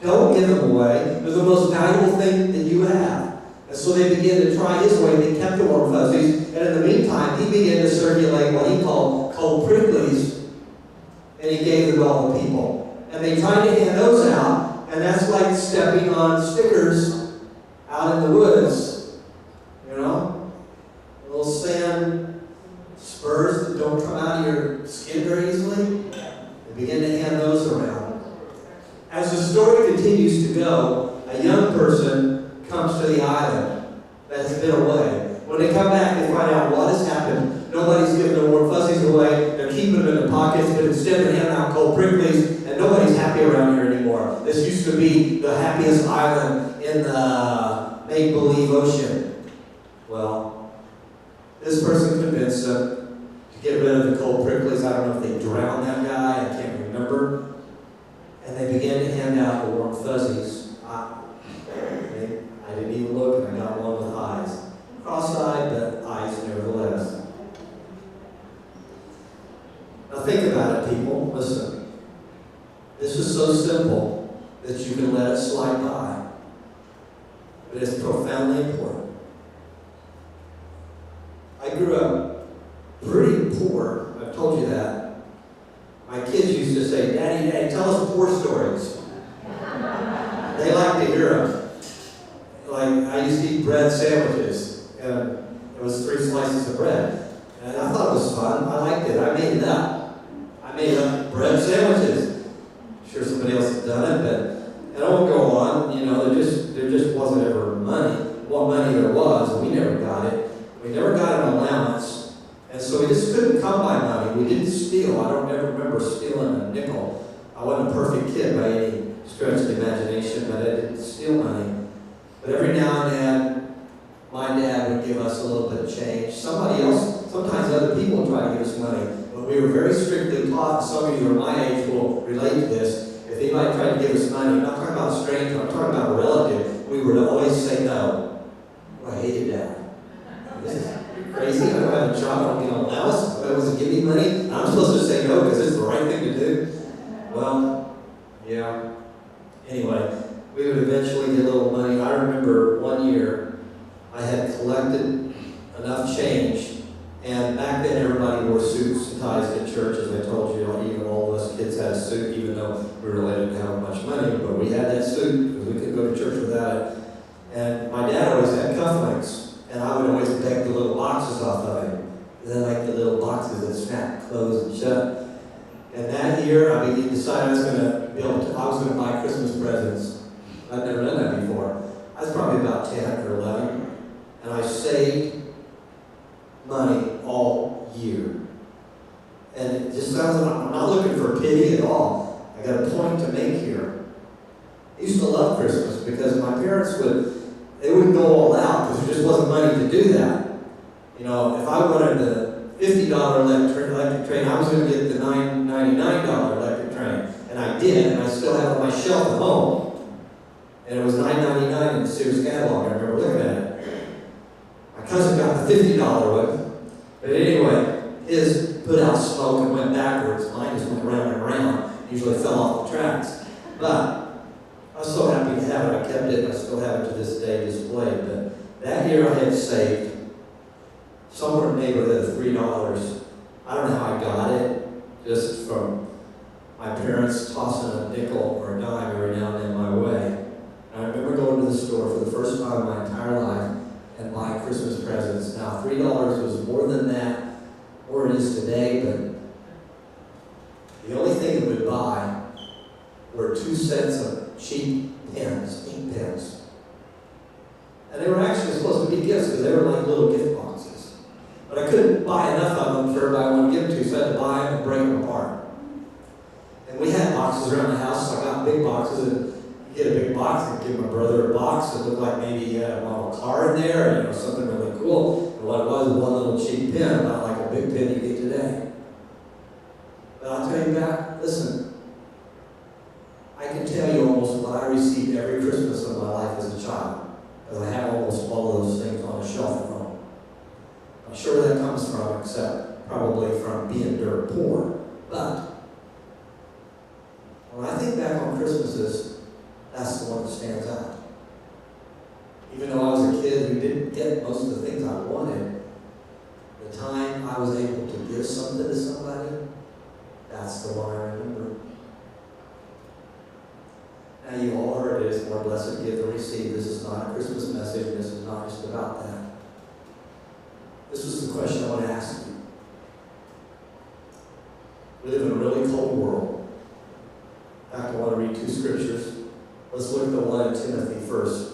Don't give them away. They're the most valuable thing that you have. And so they began to try his way. They kept the warm fuzzies. And in the meantime, he began to circulate what he called cold pricklies. And he gave them to all the people. And they tried to hand those out. And that's like stepping on stickers out in the woods. You know? Little sand spurs that don't come out of your skin very easily. They began to hand those around. As the story continues to go, a young person comes to the island that has been away. When they come back, they find out what has happened. Nobody's giving their warm fuzzies away. They're keeping them in their pockets, but instead they're handing out cold pricklies, and nobody's happy around here anymore. This used to be the happiest island in the make-believe ocean. Well, this person convinced them to get rid of the cold pricklies. I don't know if they drowned that guy. I can't remember. And they began to hand out the warm fuzzies. I didn't even look, and I got one with eyes. Cross-eyed, but eyes nevertheless. Now think about it, people. Listen. This is so simple that you can let it slide by. But it's profoundly important. I grew up pretty poor. I've told you that. My kids used to say, Daddy, Daddy, tell us poor stories. They like to hear them. Like, I used to eat bread sandwiches, and it was 3 slices of bread. And I thought it was fun. I liked it. I made it up. I made up bread sandwiches. I'm sure somebody else had done it, but and I won't go on. You know, there just wasn't ever money. What money there was, we never got it. We never got an allowance, and so we just couldn't come by money. We didn't steal. I don't ever remember stealing a nickel. I wasn't a perfect kid by any stretch of the imagination, but I didn't steal money. But every now and then, my dad would give us a little bit of change. Somebody else, sometimes other people would try to give us money. But we were very strictly taught, and some of you who are my age will relate to this. If anybody tried to give us money, I'm not talking about a stranger, I'm talking about a relative, we would always say no. Oh, I hated that. This is crazy. I don't have a job, I don't get an allowance. If I wasn't giving me money, I'm supposed to say no because it's the right thing to do. Well, yeah. Anyway, we would eventually get a little money. I remember one year I had collected enough change, and back then everybody wore suits and ties in church, as I told you. Even all of us kids had a suit, even though we really didn't have much money, but we had that suit because we couldn't go to church without it. And my dad always had cufflinks, and I would always take the little boxes off of him. And then like the little boxes that snap closed and shut. And that year I decided I was going to buy Christmas presents. I'd never done that before. I was probably about 10 or 11, and I saved money all year. And it just sounds like I'm not looking for pity at all. I got a point to make here. I used to love Christmas because my parents wouldn't go all out because there just wasn't money to do that. You know, if I wanted the $50 electric train, I was going to get the $99 electric train. And I did, and I still have it on my shelf at home. And it was $9.99 in the Sears catalog. I remember looking at it. My cousin got the $50 one. But anyway, his put out smoke and went backwards. Mine just went round and round. Usually fell off the tracks. But I was so happy to have it. I kept it, and I still have it to this day displayed. But that year I had saved somewhere in the neighborhood of $3. I don't know how I got it, just from my parents tossing a nickel or a dime every now and then my way. I remember going to the store for the first time in my entire life and buying Christmas presents. Now, $3 was more than that, or it is today, but the only thing it would buy were 2 cents of cheap pens, ink pens. And they were actually supposed to be gifts because they were like little gift boxes. But I couldn't buy enough of them for everybody I wanted to give to, so I had to buy them and break them apart. And we had boxes around the house, so I got big boxes and get a big box and give my brother a box that looked like maybe he had a model car in there, or something really cool. And what it was one little cheap pen, about like a big pen you get today. But I'll tell you back, listen, I can tell you almost what I received every Christmas of my life as a child, because I have almost all of those things on a shelf at home. I'm sure where that comes from, except probably from being dirt poor. But when I think back on Christmases, that's the one that stands out. Even though I was a kid who didn't get most of the things I wanted, the time I was able to give something to somebody, that's the one I remember. Now you've all heard it, it's more blessed to give than receive. This is not a Christmas message, and this is not just about that. This is the question I want to ask you. We live in a really cold world. fact, I want to read two scriptures. Let's look at the one in Timothy first.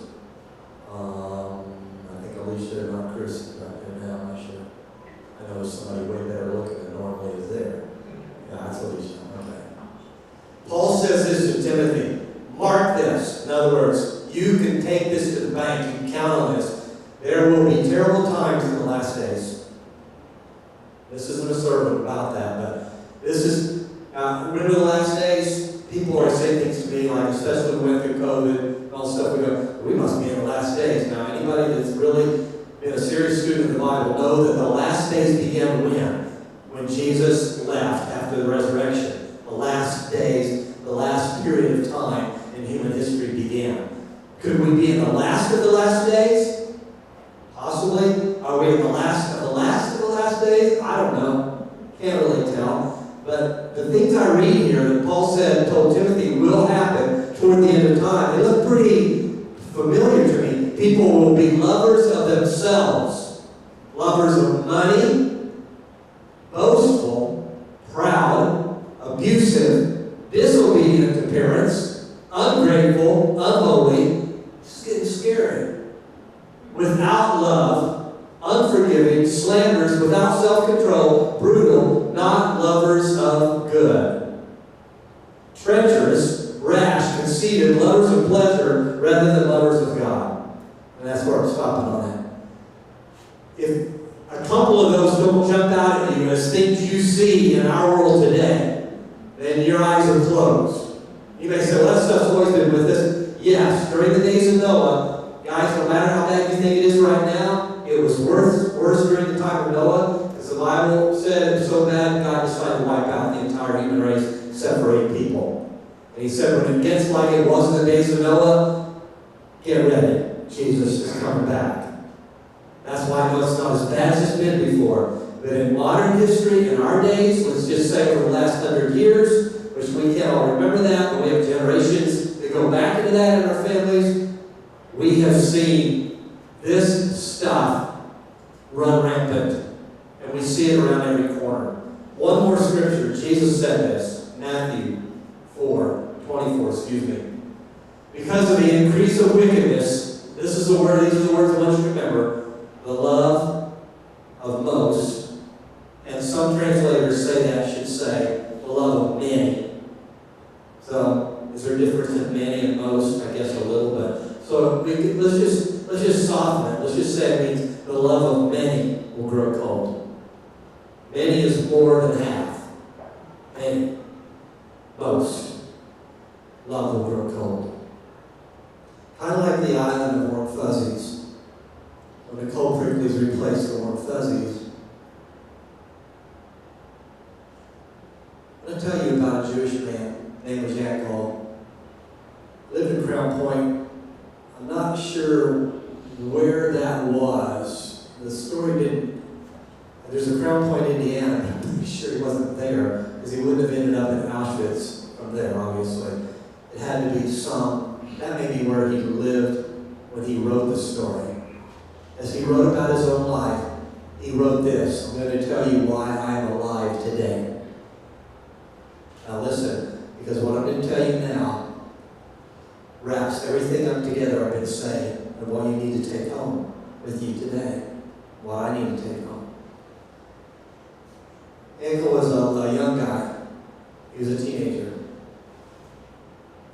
I think Alicia, not Chris, is not here now. I know there's somebody way better looking than normally is there. Yeah, that's Alicia. Okay. Paul says this to Timothy. Mark this. In other words, you can take this to the bank. You can count on this. There will be terrible times in the last days. This isn't a sermon about that, but this is, remember the last days? People always say things to me, like, especially when we went through COVID and all stuff, we go, we must be in the last days. Now, anybody that's really been a serious student of the Bible know that the last days began when? When Jesus left after the resurrection. The last days, the last period of time in human history began. Could we be in the last of the last days? Possibly. Are we in the last of the last days? I don't know. Can't really tell. But the things I read here that Paul told Timothy will happen toward the end of time, they look pretty familiar to me. People will be lovers of themselves, lovers of money, boastful, proud, abusive, disobedient to parents, ungrateful, unholy. It's getting scary. Without love, unforgiving, slanderous, without self-control, brutal, not lovers of good. Treacherous, rash, conceited, lovers of pleasure rather than lovers of God. And that's where I'm stopping on that. If a couple of those don't jump out at you as things you see in our world today, then your eyes are closed. You may say, well, that stuff's always been with us. Yes, during the days of Noah, guys, no matter how bad you think it is right now, it was worse during the time of Noah, because the Bible said it was so bad, God decided to wipe out the entire human race, separate people. And he said, when it gets like it was in the days of Noah, get ready. Jesus is coming back. That's why I know it's not as bad as it's been before. But in modern history, in our days, let's just say over the last 100 years, which we can't all remember that, but we have generations that go back into that in our families, we have seen this stuff run rampant. And we see it around every corner. One more scripture. Jesus said this. Matthew 4:24, Because of the increase of wickedness, these are the words I want you to remember. The love of most, and some translators say that should say the love of many. So, is there a difference in many and most? I guess a little bit. So let's just soften it. Let's just say it means the love of many will grow cold. Many is more than half. Many. Most. Love will grow cold. Kind of like the island of warm fuzzies. When the cold pricklies replaced the warm fuzzies. I'm going to tell you about a Jewish man named Yaakov. Lived in Crown Point. I'm not sure where that was. The story didn't. There's a Crown Point, Indiana. I'm pretty sure he wasn't there because he wouldn't have ended up in Auschwitz from there, obviously. It had to be that may be where he lived when he wrote the story. As he wrote about his own life, he wrote this. I'm going to tell you why I am alive today. Now listen, because what I'm going to tell you now wraps everything up together I've been saying and what you need to take home with you today. What I need to take home. Ankle was a young guy. He was a teenager.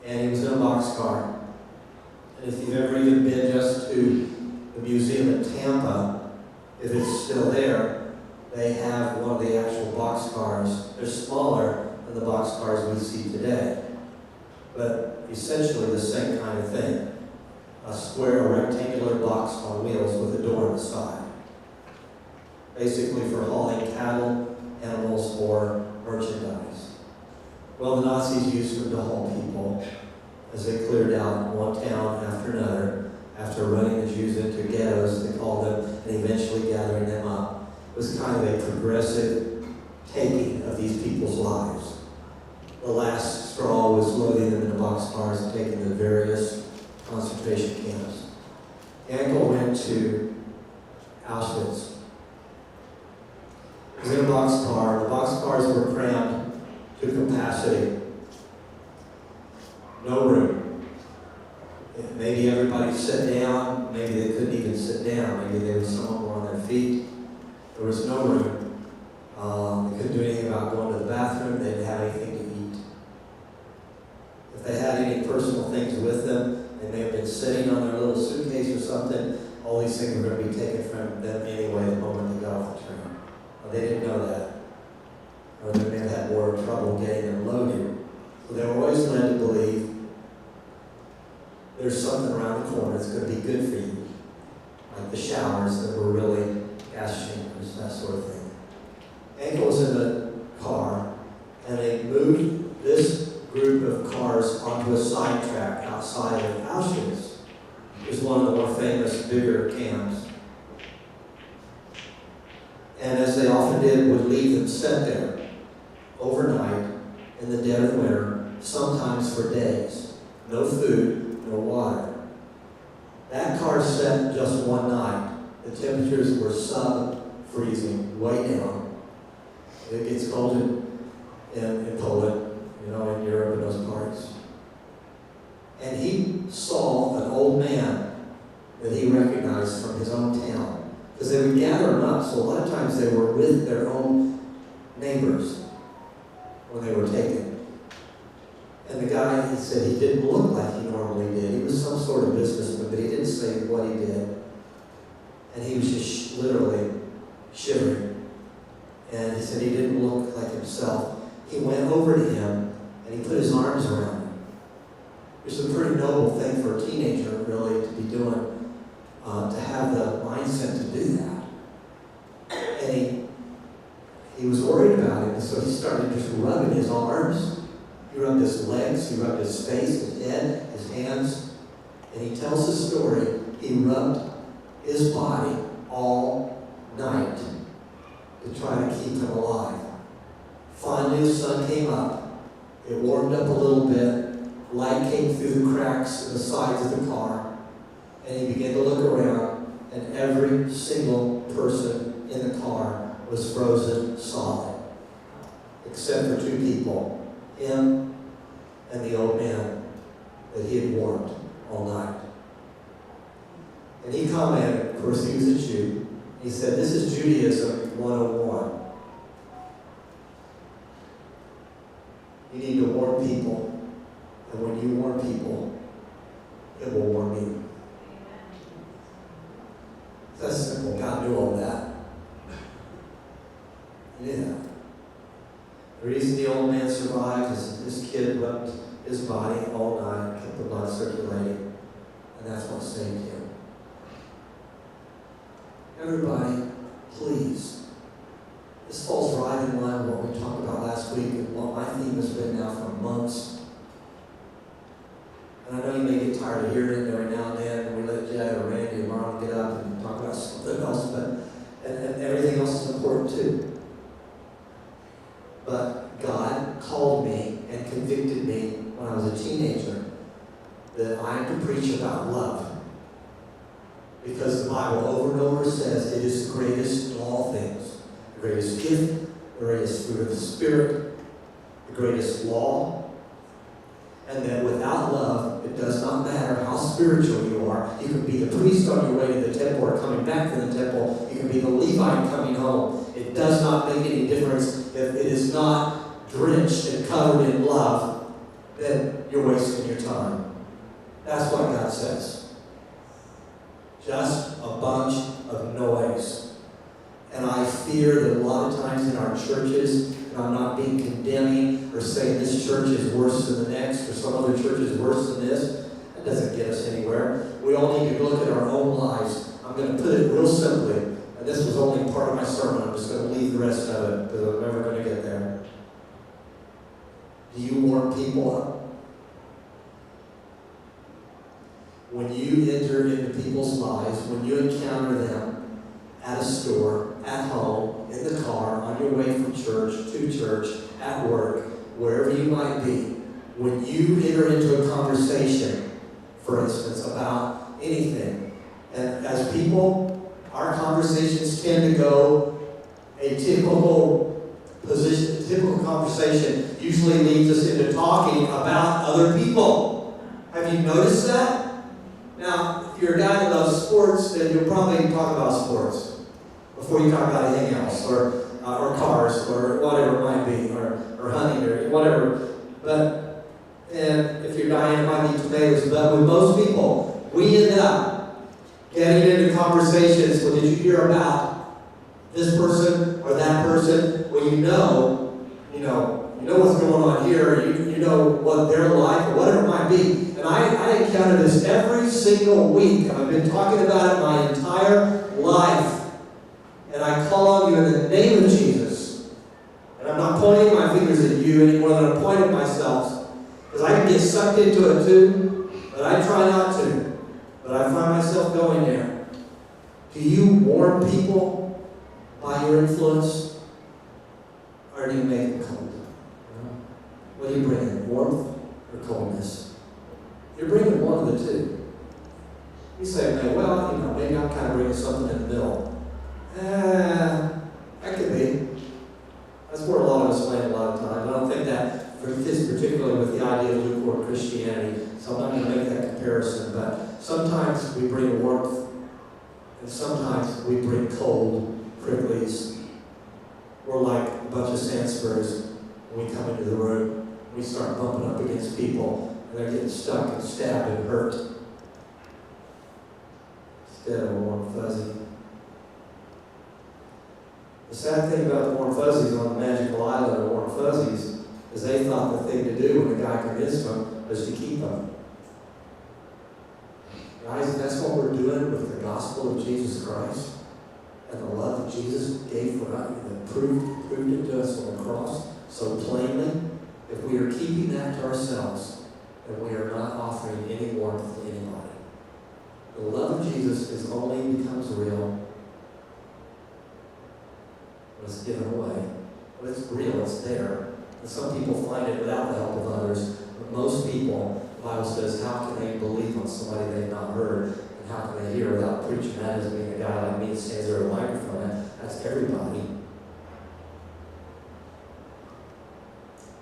And he was in a boxcar. And if you've ever even been just to the museum in Tampa, if it's still there, they have one of the actual boxcars. They're smaller than the boxcars we see today. But essentially the same kind of thing. A square, rectangular box on wheels with a door on the side. Basically for hauling cattle, animals, or merchandise. Well, the Nazis used them to haul people as they cleared out one town after another, after running the Jews into ghettos, they called them, and eventually gathering them up. It was kind of a progressive taking of these people's lives. The last straw was loading them in boxcars and taking them to various concentration camps. Yankel went to Auschwitz. He was in a boxcar. The boxcars were crammed to capacity. No room. Maybe everybody sat down, maybe they couldn't even sit down, maybe there was someone more on their feet. There was no room. They couldn't do anything about going to the bathroom, they didn't have anything to eat. If they had any personal things with them, they may have been sitting on their little suitcase or something, all these things were going to be taken from them anyway the moment they got off the train. They didn't know that. Or they may have had more trouble getting them loaded. So they were always led to believe there's something around the corner that's going to be good for you. Like the showers that were really gas chambers, that sort of thing. Anchor was in the car, and they moved this group of cars onto a sidetrack outside of Auschwitz. It was one of the more famous, bigger camps. And as they often did, would leave them set there overnight in the dead of winter, sometimes for days. No food, no water. That car set just one night. The temperatures were sub-freezing, way down. It gets cold in Poland, in Europe and those parts. And he saw an old man that he recognized from his own town. Because they would gather them up, so a lot of times they were with their own neighbors when they were taken. And the guy, he said he didn't look like he normally did. He was some sort of businessman, but he didn't say what he did. And he was just literally shivering. And he said he didn't look like himself. He went over to him and he put his arms around him. It's a pretty noble thing for a teenager, really, to be doing, to have the mindset to do that. And he was worried about it, and so he started just rubbing his arms. He rubbed his legs, he rubbed his face, his head, his hands. And he tells the story, he rubbed his body all night to try to keep him alive. Finally, the sun came up. It warmed up a little bit. Light came through the cracks in the sides of the car. And he began to look around, and every single person in the car was frozen solid, except for two people, him and the old man that he had warmed all night. And he commented, of course he was a Jew, he said, "This is Judaism 101. You need to warn people, and when you warn people, it will warn you." That's simple. God knew all that. Yeah. The reason the old man survived is this kid rubbed his body all night, kept the blood circulating, and that's what saved him. Everybody, please. This falls right in line with what we talked about last week and what my theme has been now for months. And I know you may get tired of hearing it every now and then, and we let Jed or Randy or Marlon get up and talk about something else, but and everything else is important too. But God called me and convicted me when I was a teenager that I am to preach about love. Because the Bible over and over says it is the greatest of all things. The greatest gift, the greatest fruit of the Spirit, the greatest law. And that without love, it does not matter how spiritual you are. You can be the priest on your way to the temple or coming back from the temple. You can be the Levite coming home. It does not make any difference if it is not drenched and covered in love, then you're wasting your time. That's what God says. Just a bunch of noise. And I fear that a lot of times in our churches, and I'm not being condemning or saying this church is worse than the next or some other church is worse than this. That doesn't get us anywhere. We all need to look at our own lives. I'm going to put it real simply, and this was only part of my sermon. I'm just going to leave the rest of it because I'm never going to get there. Do you warm people up? When you enter into people's lives, when you encounter them at a store, at home, in the car, on your way from church, to church, at work, wherever you might be, when you enter into a conversation, for instance, about anything, and as people, our conversations tend to go a typical typical conversation usually leads us into talking about other people. Have you noticed that? Now, if you're a guy that loves sports, then you'll probably talk about sports before you talk about anything else, or cars, or whatever it might be, or hunting, or whatever. And if you're dying, it might be tomatoes. But with most people, we end up getting into conversations. Well, did you hear about this person or that person? Well, you know what's going on here. You know what they're like, or whatever it might be. And I encounter this every single week. I've been talking about it my entire life. And I call on you in the name of Jesus. And I'm not pointing my fingers at you any more than I'm pointing at myself. Because I can get sucked into it too, but I try not to. But I find myself going there. Do you warm people by your influence? Or do you make them cold? What do you bring in? Warmth or coldness? You're bringing one of the two. You say, well, maybe I'm kind of bringing something in the middle. That could be. That's where a lot of us land a lot of times. I don't think that fits particularly with the idea of lukewarm Christianity. So I'm not going to make that comparison. But sometimes we bring warmth, and sometimes we bring cold pricklies. We're like a bunch of sand spurs when we come into the room. We start bumping up against people, and they're getting stuck and stabbed and hurt. Instead of a warm fuzzy. The sad thing about the warm fuzzies on the magical island of warm fuzzies is they thought the thing to do when the guy convinced them was to keep them. Guys, that's what we're doing with the gospel of Jesus Christ and the love that Jesus gave for us, that proved it to us on the cross so plainly. If we are keeping that to ourselves, then we are not offering any warmth to anybody. The love of Jesus only becomes real when it's given away. When it's real, it's there. And some people find it without the help of others. But most people, the Bible says, how can they believe on somebody they've not heard? And how can they hear without preaching? That doesn't mean a guy like me that stands there with a microphone. That's everybody.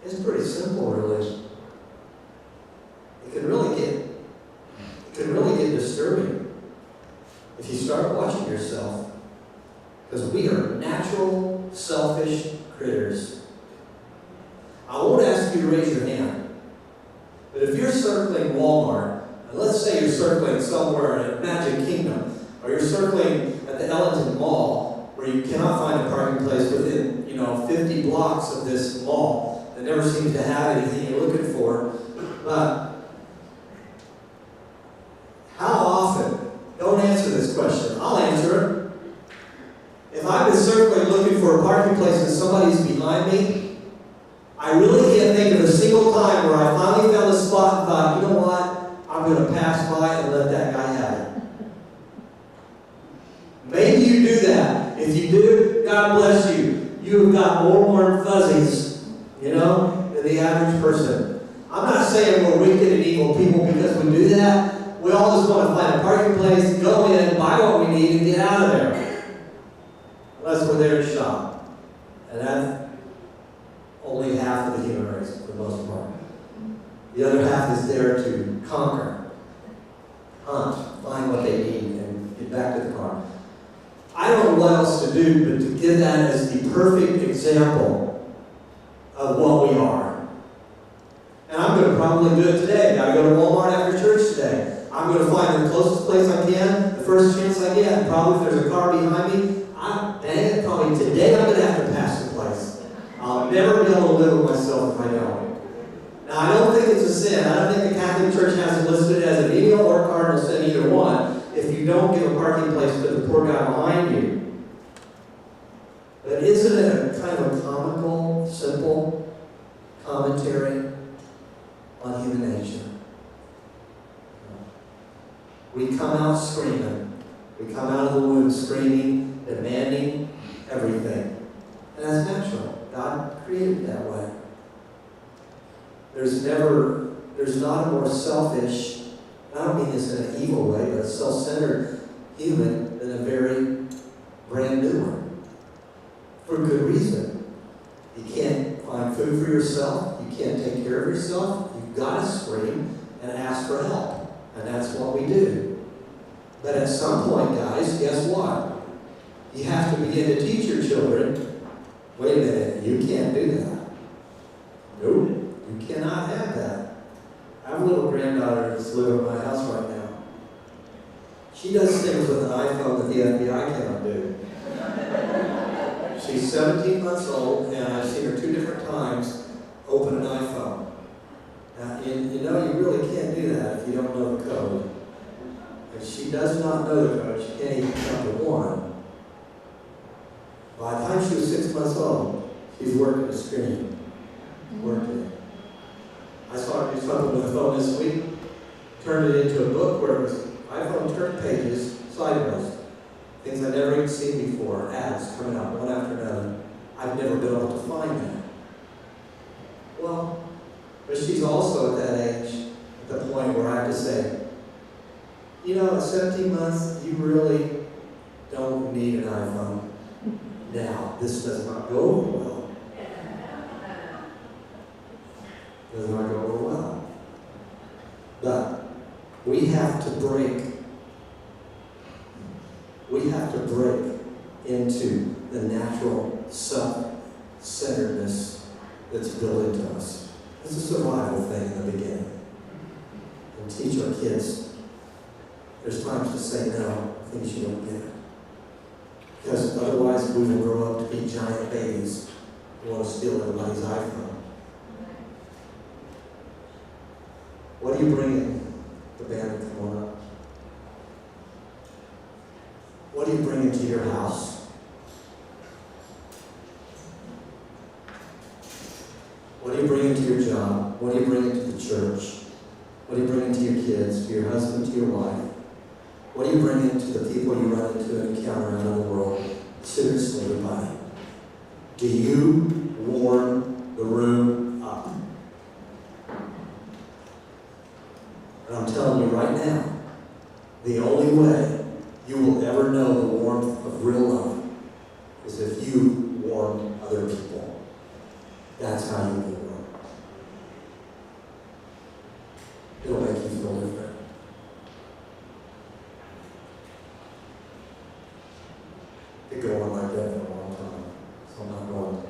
It's pretty simple, really. It can really get disturbing if you start watching yourself. Because we are natural, selfish critters. I won't ask you to raise your hand, but if you're circling Walmart, and let's say you're circling somewhere in Magic Kingdom, or you're circling at the Ellington Mall, where you cannot find a parking place within, 50 blocks of this mall, that never seems to have anything you're looking for, but how often, don't answer this question, I'll answer it. If I've been circling looking for a parking place and somebody's behind me, I really can't think of a single time where I finally found a spot and thought, you know what, I'm going to pass by and let that guy have it. Maybe you do that. If you do, God bless you. You have got more warm fuzzies, than the average person. I'm not saying we're wicked and evil people because we do that. We all just want to find a parking place, go in, buy what we need, and get out of there. Unless we're there to shop. And that's only half of the human race, for the most part. The other half is there to conquer, hunt, find what they need, and get back to the car. I don't know what else to do but to give that as the perfect example of what we are. And I'm going to probably do it today. I go to Walmart after church today. I'm going to find the closest place I can, the first chance I get, and probably if there's a car behind me, probably today I'm going to have to pass the place. I'll never be able to live with myself if I don't. Now, I don't think it's a sin. I don't think the Catholic Church has it listed as a venial or cardinal sin, either one, if you don't give a parking place to the poor guy behind you. But isn't it a kind of a comical, simple commentary on human nature? We come out screaming. We come out of the womb screaming, demanding everything. And that's natural. God created it that way. There's not a more selfish, I don't mean this in an evil way, but a self-centered human than a very brand new one. For good reason. food for yourself, you can't take care of yourself, you've got to scream and ask for help. And that's what we do. But at some point, guys, guess what? You have to begin to teach your children, wait a minute, you can't do that. Nope, you cannot have that. I have a little granddaughter that's living in my house right now. She does things with an iPhone that the FBI cannot do. She's 17 months old, and I've seen her 2 different times open an iPhone. Now, you know, you really can't do that if you don't know the code. And she does not know the code. She can't even count to 1. By the time she was 6 months old, she's working the screen. Working it. I saw her do something with the phone this week. Turned it into a book where it was iPhone turned pages sideways. Things I'd never even seen before. Ads coming out one after another. I've never been able to find that. Well, but she's also at that age, at the point where I have to say, you know, at 17 months, you really don't need an iPhone. Now, this does not go over well. Does not go over well. But we have to break into the natural self-centeredness that's built into us. It's a survival thing in the beginning. And teach our kids. There's times to say no, things you don't get. Because otherwise we will grow up to be giant babies who want to steal everybody's iPhone. What are you bringing? The band, come on up. What are you bringing to your house? What are you bringing to your job? What are you bringing to the church? What are you bringing to your kids, to your husband, to your wife? What are you bringing to the people you run into and encounter around the world? Seriously, everybody. Do you warm the room up? And I'm telling you right now, the only way you will ever know the warmth of real love is if you warm other people. That's how you will warm. It'll make you feel different. It could go on like that for a long time, so I'm not going to.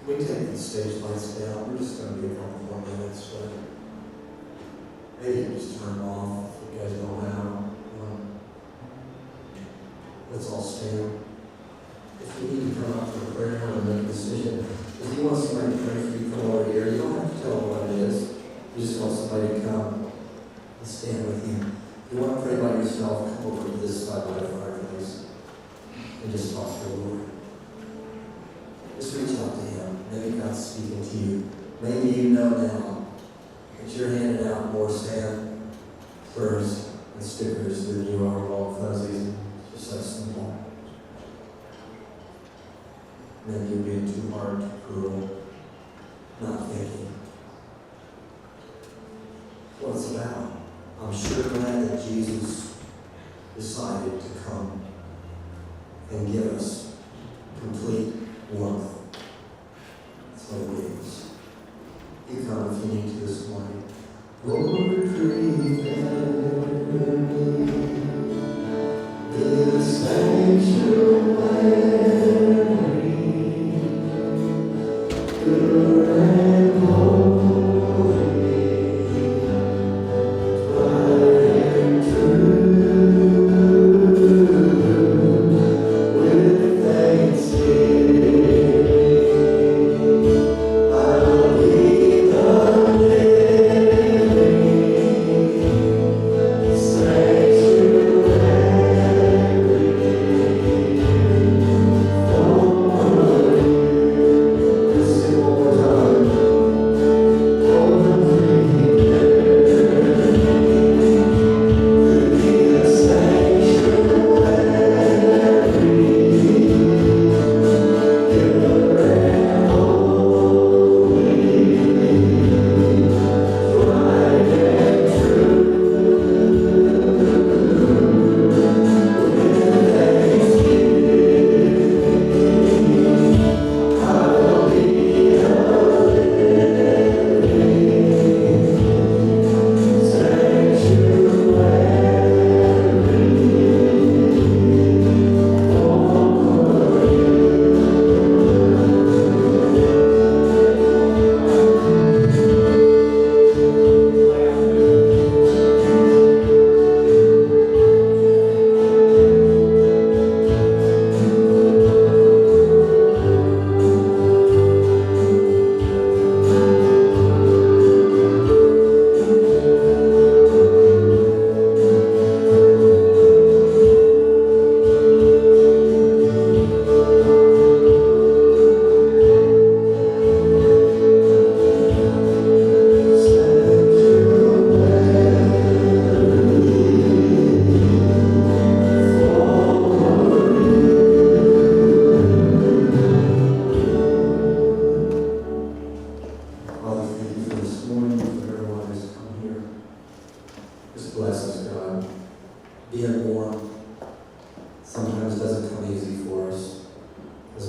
Can we take these stage lights down? We're just going to be a couple more minutes, but maybe you can just turn them off if you guys don't have. Let's all stand. If you need to come up for prayer or make a decision, if you want somebody to pray for you, come over here. You don't have to tell them what it is. You just want somebody to come and stand with you. If you want to pray by yourself, come over to this side of the fireplace and just talk to the Lord. Just reach out to Him. Maybe God's speaking to you. Maybe you know now that you're handing out more sand, spurs, and stickers than you are warm fuzzies. It's just that simple. Maybe you're being too hard, too cruel, not thinking. What it's about. I'm sure glad that Jesus decided to come and give us complete warmth. That's what it is. You come if you need to this morning. Lord, create this sanctuary. Pure and holy, tried and true, with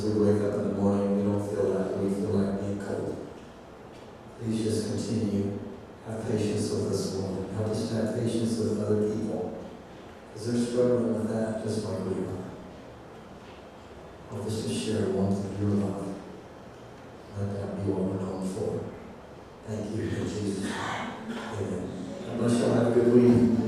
as we wake up in the morning, we don't feel that, we feel like being cold. Please just continue. Have patience with us, Lord. Help us to have patience with other people. Because they're struggling with that just like we are. Help us to share warmth of your love. Let that be what we're known for. Thank you in Jesus' name. Amen. God bless y'all. Have a good week.